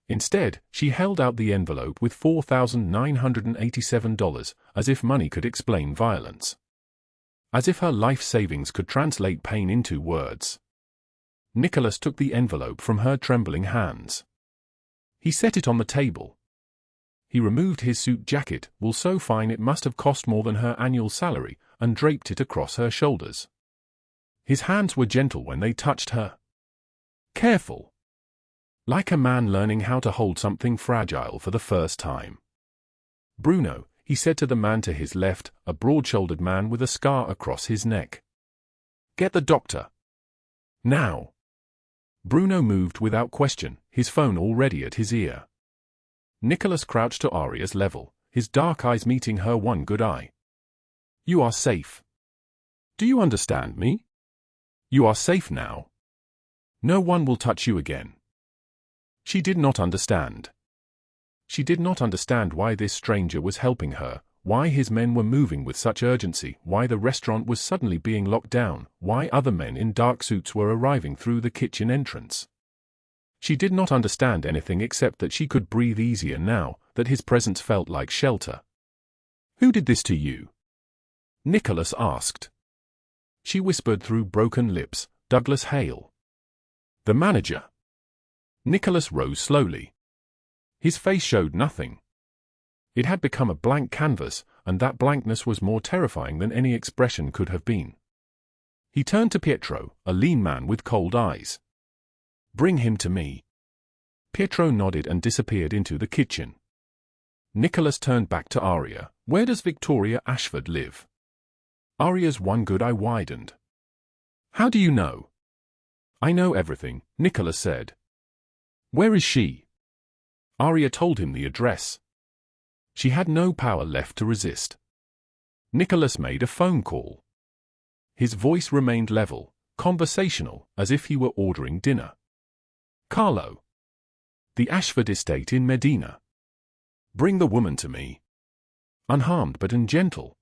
Instead, she held out the envelope with $4,987, as if money could explain violence. As if her life savings could translate pain into words. Nicholas took the envelope from her trembling hands. He set it on the table. He removed his suit jacket, wool so fine it must have cost more than her annual salary, and draped it across her shoulders. His hands were gentle when they touched her. Careful. Like a man learning how to hold something fragile for the first time. Bruno, he said to the man to his left, a broad-shouldered man with a scar across his neck. Get the doctor. Now. Bruno moved without question, his phone already at his ear. Nicholas crouched to Aria's level, his dark eyes meeting her one good eye. You are safe. Do you understand me? You are safe now. No one will touch you again. She did not understand. She did not understand why this stranger was helping her, why his men were moving with such urgency, why the restaurant was suddenly being locked down, why other men in dark suits were arriving through the kitchen entrance. She did not understand anything except that she could breathe easier now, that his presence felt like shelter. Who did this to you? Nicholas asked. She whispered through broken lips, Douglas Hale. The manager. Nicholas rose slowly. His face showed nothing. It had become a blank canvas, and that blankness was more terrifying than any expression could have been. He turned to Pietro, a lean man with cold eyes. Bring him to me. Pietro nodded and disappeared into the kitchen. Nicholas turned back to Aria. Where does Victoria Ashford live? Aria's one good eye widened. How do you know? I know everything, Nicholas said. Where is she? Aria told him the address. She had no power left to resist. Nicholas made a phone call. His voice remained level, conversational, as if he were ordering dinner. Carlo. The Ashford estate in Medina. Bring the woman to me. Unharmed but gentle.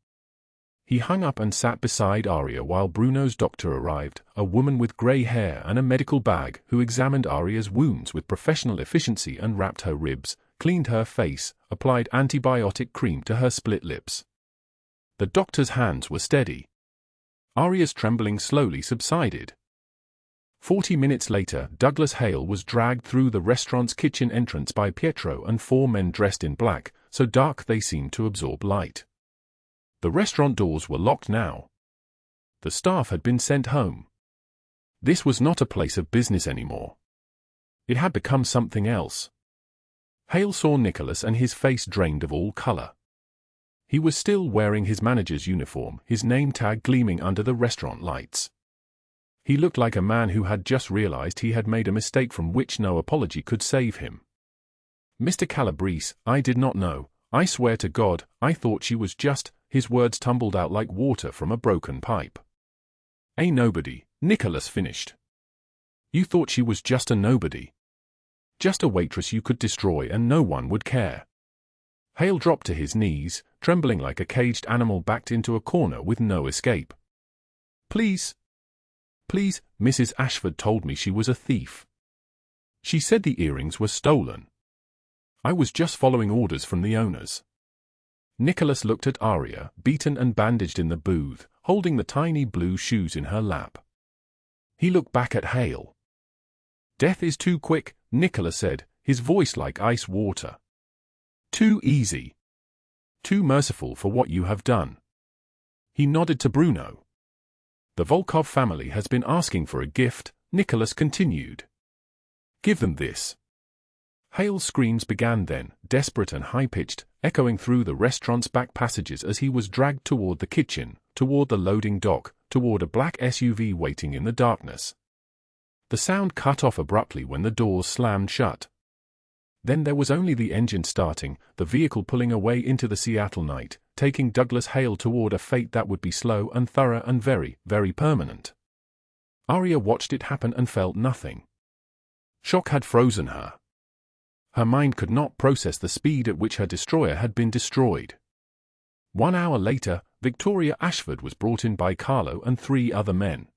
He hung up and sat beside Aria while Bruno's doctor arrived, a woman with grey hair and a medical bag who examined Aria's wounds with professional efficiency and wrapped her ribs, cleaned her face, applied antibiotic cream to her split lips. The doctor's hands were steady. Aria's trembling slowly subsided. 40 minutes later, Douglas Hale was dragged through the restaurant's kitchen entrance by Pietro and 4 men dressed in black, so dark they seemed to absorb light. The restaurant doors were locked now. The staff had been sent home. This was not a place of business anymore. It had become something else. Hale saw Nicholas and his face drained of all color. He was still wearing his manager's uniform, his name tag gleaming under the restaurant lights. He looked like a man who had just realized he had made a mistake from which no apology could save him. Mr. Calabrese, I did not know. I swear to God, I thought she was just... His words tumbled out like water from a broken pipe. A nobody, Nicholas finished. You thought she was just a nobody. Just a waitress you could destroy and no one would care. Hale dropped to his knees, trembling like a caged animal backed into a corner with no escape. Please. Please, Mrs. Ashford told me she was a thief. She said the earrings were stolen. I was just following orders from the owners. Nicholas looked at Aria, beaten and bandaged in the booth, holding the tiny blue shoes in her lap. He looked back at Hale. Death is too quick, Nicholas said, his voice like ice water. Too easy. Too merciful for what you have done. He nodded to Bruno. The Volkov family has been asking for a gift, Nicholas continued. Give them this. Hale's screams began then, desperate and high-pitched, echoing through the restaurant's back passages as he was dragged toward the kitchen, toward the loading dock, toward a black SUV waiting in the darkness. The sound cut off abruptly when the doors slammed shut. Then there was only the engine starting, the vehicle pulling away into the Seattle night, taking Douglas Hale toward a fate that would be slow and thorough and very, very permanent. Aria watched it happen and felt nothing. Shock had frozen her. Her mind could not process the speed at which her destroyer had been destroyed. 1 hour later, Victoria Ashford was brought in by Carlo and 3 other men.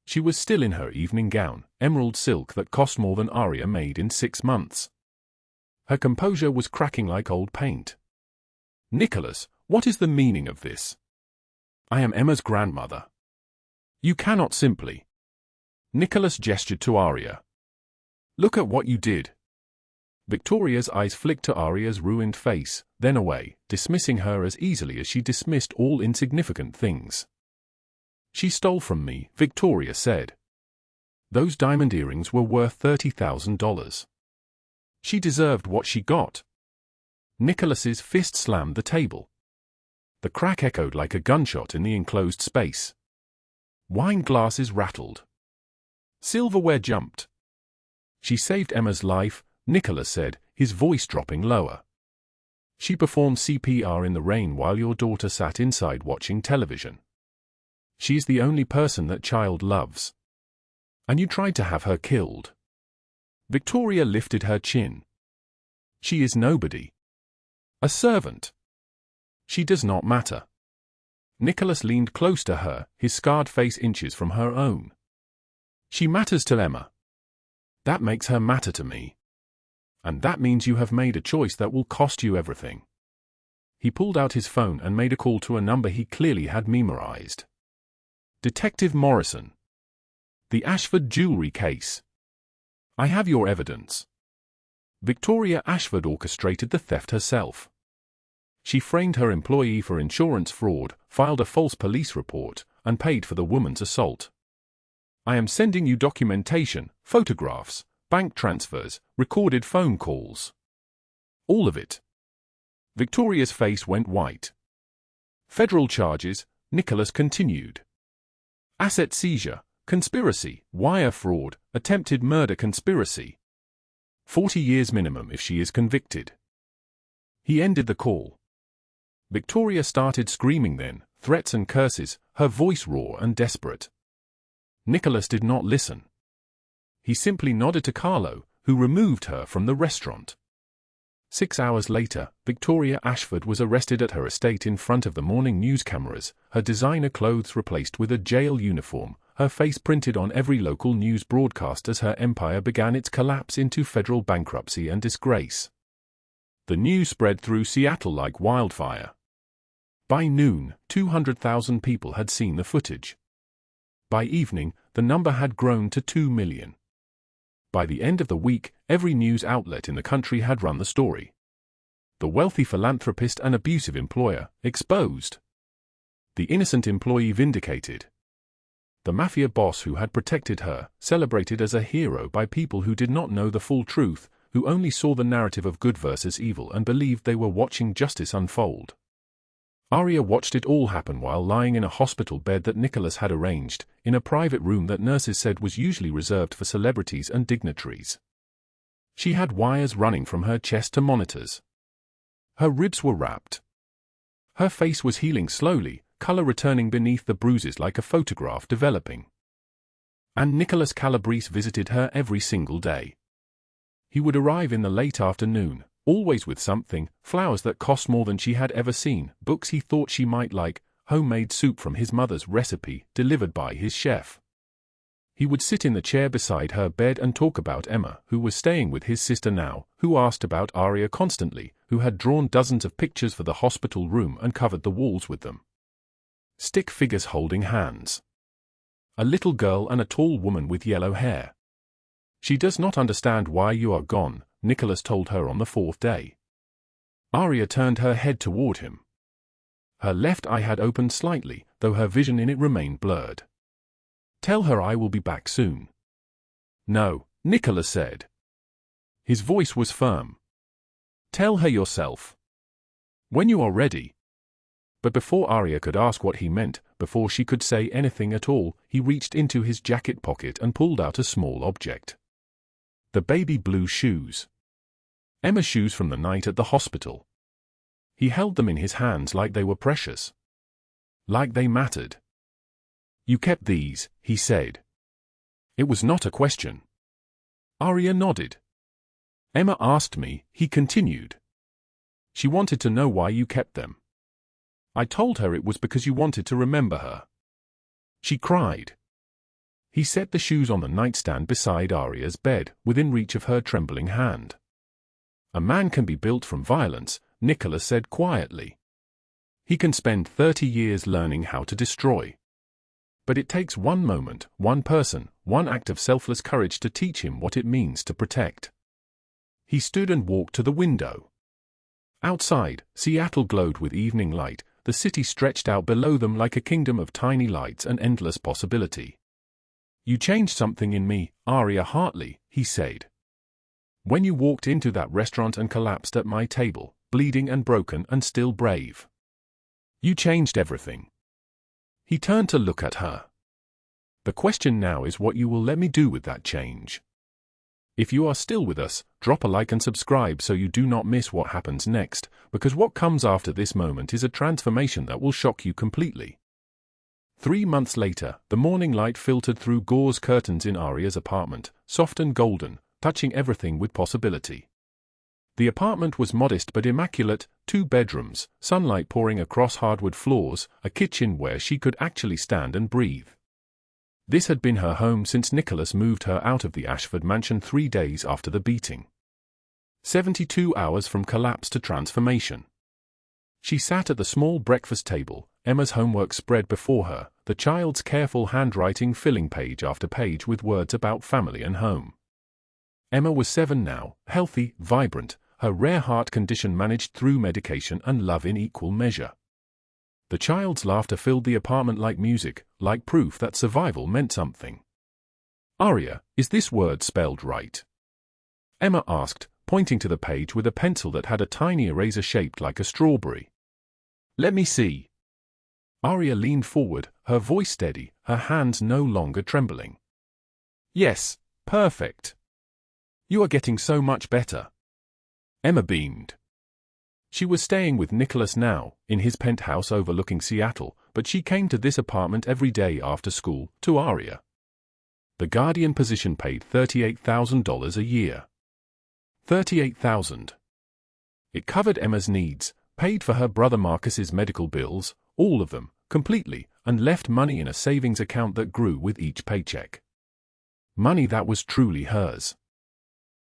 She was still in her evening gown, emerald silk that cost more than Aria made in 6 months. Her composure was cracking like old paint. "Nicholas, what is the meaning of this? I am Emma's grandmother. You cannot simply—" Nicholas gestured to Aria. "Look at what you did." Victoria's eyes flicked to Aria's ruined face, then away, dismissing her as easily as she dismissed all insignificant things. "She stole from me," Victoria said. "Those diamond earrings were worth $30,000. She deserved what she got." Nicholas's fist slammed the table. The crack echoed like a gunshot in the enclosed space. Wine glasses rattled. Silverware jumped. "She saved Emma's life," Nicholas said, his voice dropping lower. "She performed CPR in the rain while your daughter sat inside watching television. She is the only person that child loves. And you tried to have her killed." Victoria lifted her chin. "She is nobody. A servant. She does not matter." Nicholas leaned close to her, his scarred face inches from her own. "She matters to Emma. That makes her matter to me. And that means you have made a choice that will cost you everything." He pulled out his phone and made a call to a number he clearly had memorized. "Detective Morrison. The Ashford jewelry case. I have your evidence." Victoria Ashford orchestrated the theft herself. She framed her employee for insurance fraud, filed a false police report, and paid for the woman's assault. "I am sending you documentation, photographs, bank transfers, recorded phone calls. All of it." Victoria's face went white. "Federal charges," Nicholas continued. "Asset seizure, conspiracy, wire fraud, attempted murder conspiracy. 40 years minimum if she is convicted." He ended the call. Victoria started screaming then, threats and curses, her voice raw and desperate. Nicholas did not listen. He simply nodded to Carlo, who removed her from the restaurant. 6 hours later, Victoria Ashford was arrested at her estate in front of the morning news cameras, her designer clothes replaced with a jail uniform, her face printed on every local news broadcast as her empire began its collapse into federal bankruptcy and disgrace. The news spread through Seattle like wildfire. By noon, 200,000 people had seen the footage. By evening, the number had grown to 2 million. By the end of the week, every news outlet in the country had run the story. The wealthy philanthropist and abusive employer, exposed. The innocent employee vindicated. The Mafia boss who had protected her, celebrated as a hero by people who did not know the full truth, who only saw the narrative of good versus evil and believed they were watching justice unfold. Aria watched it all happen while lying in a hospital bed that Nicholas had arranged, in a private room that nurses said was usually reserved for celebrities and dignitaries. She had wires running from her chest to monitors. Her ribs were wrapped. Her face was healing slowly, color returning beneath the bruises like a photograph developing. And Nicholas Calabrese visited her every single day. He would arrive in the late afternoon, always with something, flowers that cost more than she had ever seen, books he thought she might like, homemade soup from his mother's recipe, delivered by his chef. He would sit in the chair beside her bed and talk about Emma, who was staying with his sister now, who asked about Aria constantly, who had drawn dozens of pictures for the hospital room and covered the walls with them. Stick figures holding hands. A little girl and a tall woman with yellow hair. "She does not understand why you are gone," Nicholas told her on the 4th day. Aria turned her head toward him. Her left eye had opened slightly, though her vision in it remained blurred. "Tell her I will be back soon." "No," Nicholas said. His voice was firm. "Tell her yourself. When you are ready." But before Arya could ask what he meant, before she could say anything at all, he reached into his jacket pocket and pulled out a small object. The baby blue shoes. Emma's shoes from the night at the hospital. He held them in his hands like they were precious. Like they mattered. "You kept these," he said. It was not a question. Arya nodded. "Emma asked me," he continued. "She wanted to know why you kept them. I told her it was because you wanted to remember her." She cried. He set the shoes on the nightstand beside Arya's bed, within reach of her trembling hand. "A man can be built from violence," Nicholas said quietly. "He can spend 30 years learning how to destroy. But it takes one moment, one person, one act of selfless courage to teach him what it means to protect." He stood and walked to the window. Outside, Seattle glowed with evening light, the city stretched out below them like a kingdom of tiny lights and endless possibility. "You changed something in me, Arya Hartley," he said. "When you walked into that restaurant and collapsed at my table, bleeding and broken and still brave. You changed everything." He turned to look at her. "The question now is what you will let me do with that change. If you are still with us, drop a like and subscribe so you do not miss what happens next, because what comes after this moment is a transformation that will shock you completely." 3 months later, the morning light filtered through gauze curtains in Arya's apartment, soft and golden, touching everything with possibility. The apartment was modest but immaculate, 2 bedrooms, sunlight pouring across hardwood floors, a kitchen where she could actually stand and breathe. This had been her home since Nicholas moved her out of the Ashford mansion 3 days after the beating. 72 hours from collapse to transformation. She sat at the small breakfast table, Emma's homework spread before her, the child's careful handwriting filling page after page with words about family and home. Emma was 7 now, healthy, vibrant, her rare heart condition managed through medication and love in equal measure. The child's laughter filled the apartment like music, like proof that survival meant something. "Arya, is this word spelled right?" Emma asked, pointing to the page with a pencil that had a tiny eraser shaped like a strawberry. "Let me see." Arya leaned forward, her voice steady, her hands no longer trembling. "Yes, perfect. You are getting so much better." Emma beamed. She was staying with Nicholas now, in his penthouse overlooking Seattle, but she came to this apartment every day after school, to Arya. The guardian position paid $38,000 a year. $38,000. It covered Emma's needs, paid for her brother Marcus's medical bills, all of them, completely, and left money in a savings account that grew with each paycheck. Money that was truly hers.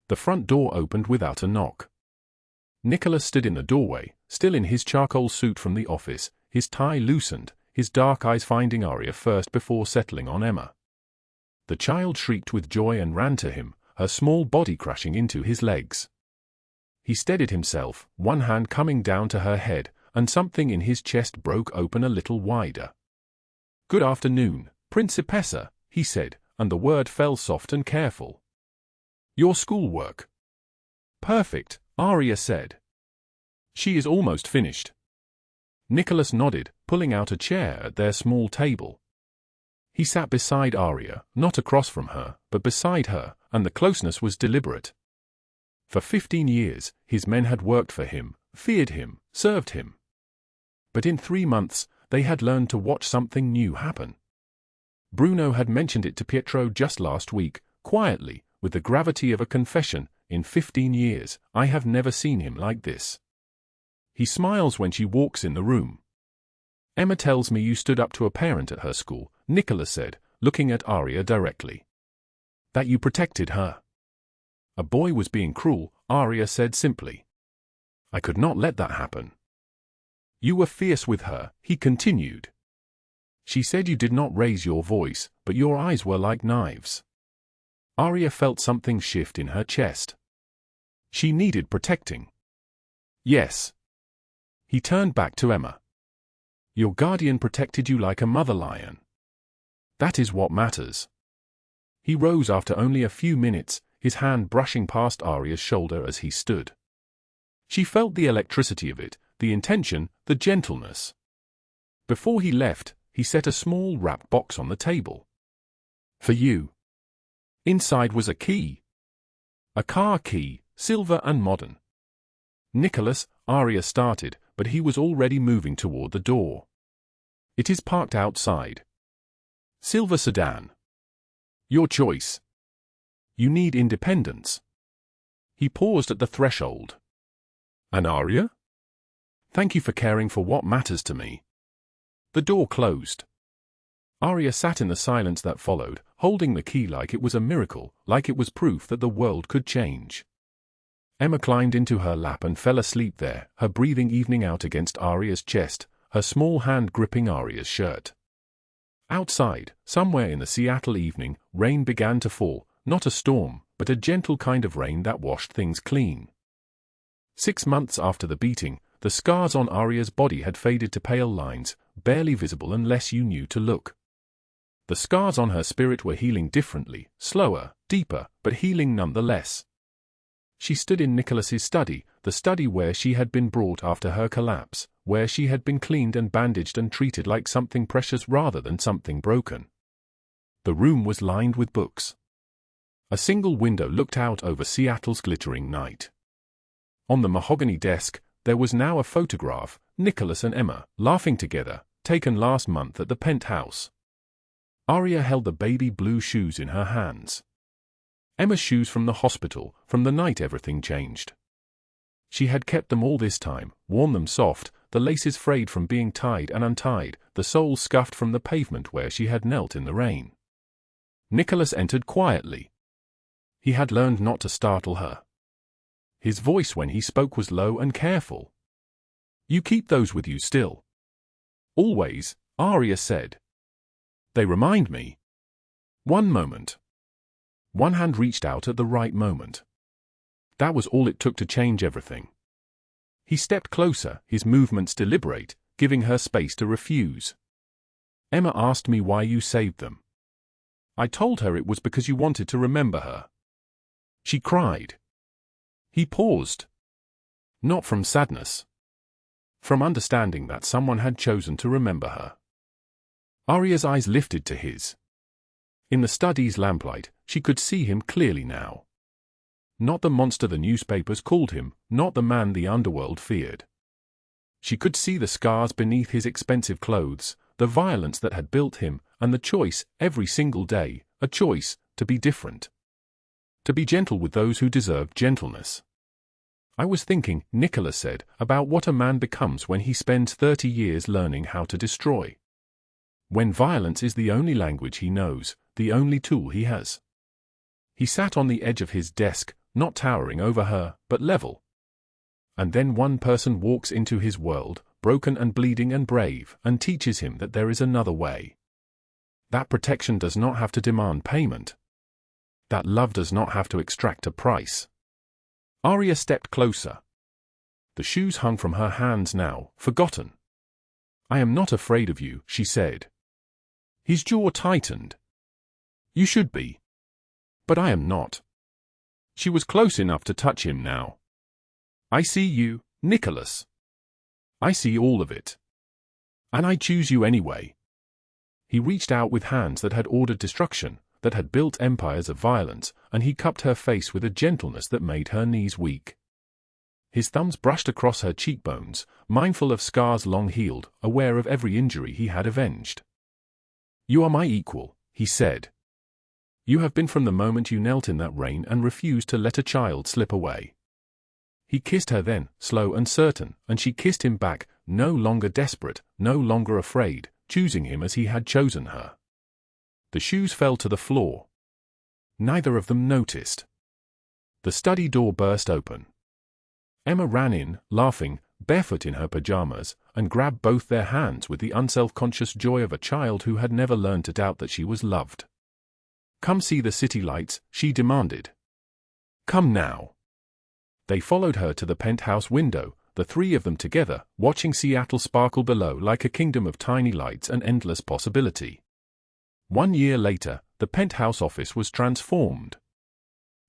The front door opened without a knock. Nicholas stood in the doorway, still in his charcoal suit from the office, his tie loosened, his dark eyes finding Arya first before settling on Emma. The child shrieked with joy and ran to him, her small body crashing into his legs. He steadied himself, one hand coming down to her head, and something in his chest broke open a little wider. "Good afternoon, Principessa," he said, and the word fell soft and careful. "Your schoolwork." "Perfect," Arya said. "She is almost finished." Nicholas nodded, pulling out a chair at their small table. He sat beside Arya, not across from her, but beside her, and the closeness was deliberate. For 15 years, his men had worked for him, feared him, served him. But in 3 months, they had learned to watch something new happen. Bruno had mentioned it to Pietro just last week, quietly, with the gravity of a confession. "In 15 years, I have never seen him like this. He smiles when she walks in the room." "Emma tells me you stood up to a parent at her school," Nicholas said, looking at Arya directly. "That you protected her." "A boy was being cruel," Arya said simply. "I could not let that happen." "You were fierce with her," he continued. "She said you did not raise your voice, but your eyes were like knives." Arya felt something shift in her chest. She needed protecting. "Yes." He turned back to Emma. "Your guardian protected you like a mother lion. That is what matters." He rose after only a few minutes, his hand brushing past Arya's shoulder as he stood. She felt the electricity of it, the intention, the gentleness. Before he left, he set a small wrap box on the table. For you. Inside was a key. A car key, silver and modern. Nicholas, Arya started, but he was already moving toward the door. It is parked outside. Silver sedan. Your choice. You need independence. He paused at the threshold. And Arya? Thank you for caring for what matters to me. The door closed. Arya sat in the silence that followed, holding the key like it was a miracle, like it was proof that the world could change. Emma climbed into her lap and fell asleep there, her breathing evening out against Arya's chest, her small hand gripping Arya's shirt. Outside, somewhere in the Seattle evening, rain began to fall, not a storm, but a gentle kind of rain that washed things clean. 6 months after the beating, the scars on Arya's body had faded to pale lines, barely visible unless you knew to look. The scars on her spirit were healing differently, slower, deeper, but healing nonetheless. She stood in Nicholas's study, the study where she had been brought after her collapse, where she had been cleaned and bandaged and treated like something precious rather than something broken. The room was lined with books. A single window looked out over Seattle's glittering night. On the mahogany desk, there was now a photograph, Nicholas and Emma, laughing together, taken last month at the penthouse. Arya held the baby blue shoes in her hands. Emma's shoes from the hospital, from the night everything changed. She had kept them all this time, worn them soft, the laces frayed from being tied and untied, the soles scuffed from the pavement where she had knelt in the rain. Nicholas entered quietly. He had learned not to startle her. His voice when he spoke was low and careful. You keep those with you still? Always, Arya said. They remind me. One moment. One hand reached out at the right moment. That was all it took to change everything. He stepped closer, his movements deliberate, giving her space to refuse. Emma asked me why you saved them. I told her it was because you wanted to remember her. She cried. He paused. Not from sadness. From understanding that someone had chosen to remember her. Arya's eyes lifted to his. In the study's lamplight, she could see him clearly now. Not the monster the newspapers called him, not the man the underworld feared. She could see the scars beneath his expensive clothes, the violence that had built him, and the choice, every single day, a choice, to be different. To be gentle with those who deserved gentleness. I was thinking, Nicholas said, about what a man becomes when he spends 30 years learning how to destroy. When violence is the only language he knows, the only tool he has. He sat on the edge of his desk, not towering over her, but level. And then one person walks into his world, broken and bleeding and brave, and teaches him that there is another way. That protection does not have to demand payment. That love does not have to extract a price. Arya stepped closer. The shoes hung from her hands now, forgotten. I am not afraid of you, she said. His jaw tightened. You should be. But I am not. She was close enough to touch him now. I see you, Nicholas. I see all of it. And I choose you anyway. He reached out with hands that had ordered destruction, that had built empires of violence, and he cupped her face with a gentleness that made her knees weak. His thumbs brushed across her cheekbones, mindful of scars long healed, aware of every injury he had avenged. You are my equal, he said. You have been from the moment you knelt in that rain and refused to let a child slip away. He kissed her then, slow and certain, and she kissed him back, no longer desperate, no longer afraid, choosing him as he had chosen her. The shoes fell to the floor. Neither of them noticed. The study door burst open. Emma ran in, laughing, barefoot in her pajamas, and grabbed both their hands with the unself-conscious joy of a child who had never learned to doubt that she was loved. Come see the city lights, she demanded. Come now. They followed her to the penthouse window, the three of them together, watching Seattle sparkle below like a kingdom of tiny lights and endless possibility. 1 year later, the penthouse office was transformed.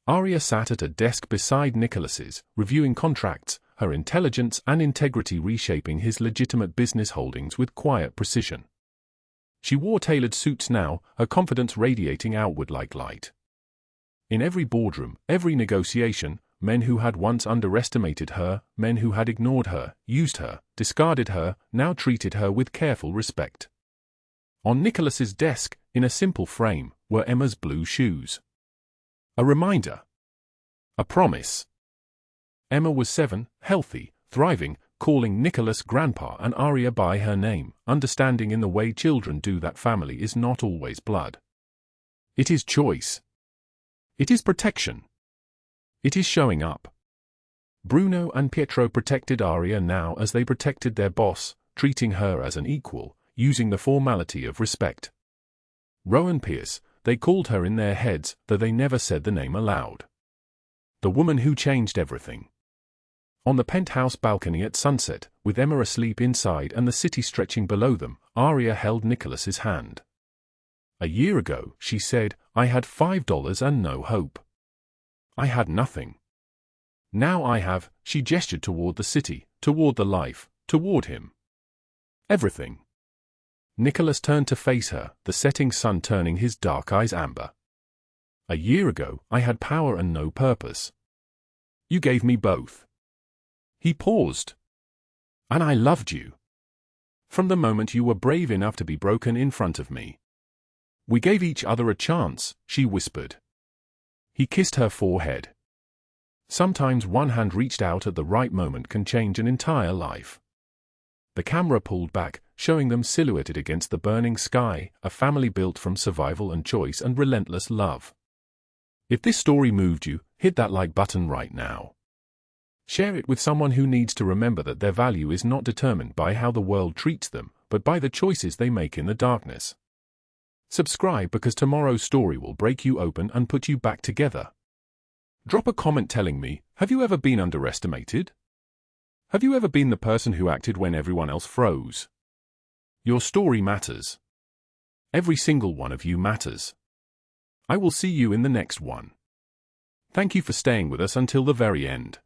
Arya sat at a desk beside Nicholas's, reviewing contracts, her intelligence and integrity reshaping his legitimate business holdings with quiet precision. She wore tailored suits now, her confidence radiating outward like light. In every boardroom, every negotiation, men who had once underestimated her, men who had ignored her, used her, discarded her, now treated her with careful respect. On Nicholas's desk, in a simple frame, were Emma's blue shoes. A reminder. A promise. Emma was 7, healthy, thriving, calling Nicholas Grandpa and Aria by her name, understanding in the way children do that family is not always blood. It is choice. It is protection. It is showing up. Bruno and Pietro protected Aria now as they protected their boss, treating her as an equal, using the formality of respect. Rowan Pierce, they called her in their heads, though they never said the name aloud. The woman who changed everything. On the penthouse balcony at sunset, with Emma asleep inside and the city stretching below them, Aria held Nicholas's hand. "A year ago," she said, "I had $5 and no hope. I had nothing. Now I have," she gestured toward the city, toward the life, toward him. "Everything." Nicholas turned to face her, the setting sun turning his dark eyes amber. "A year ago, I had power and no purpose. You gave me both." He paused. "And I loved you. From the moment you were brave enough to be broken in front of me. We gave each other a chance," she whispered. He kissed her forehead. Sometimes one hand reached out at the right moment can change an entire life. The camera pulled back, showing them silhouetted against the burning sky, a family built from survival and choice and relentless love. If this story moved you, hit that like button right now. Share it with someone who needs to remember that their value is not determined by how the world treats them, but by the choices they make in the darkness. Subscribe because tomorrow's story will break you open and put you back together. Drop a comment telling me, have you ever been underestimated? Have you ever been the person who acted when everyone else froze? Your story matters. Every single one of you matters. I will see you in the next one. Thank you for staying with us until the very end.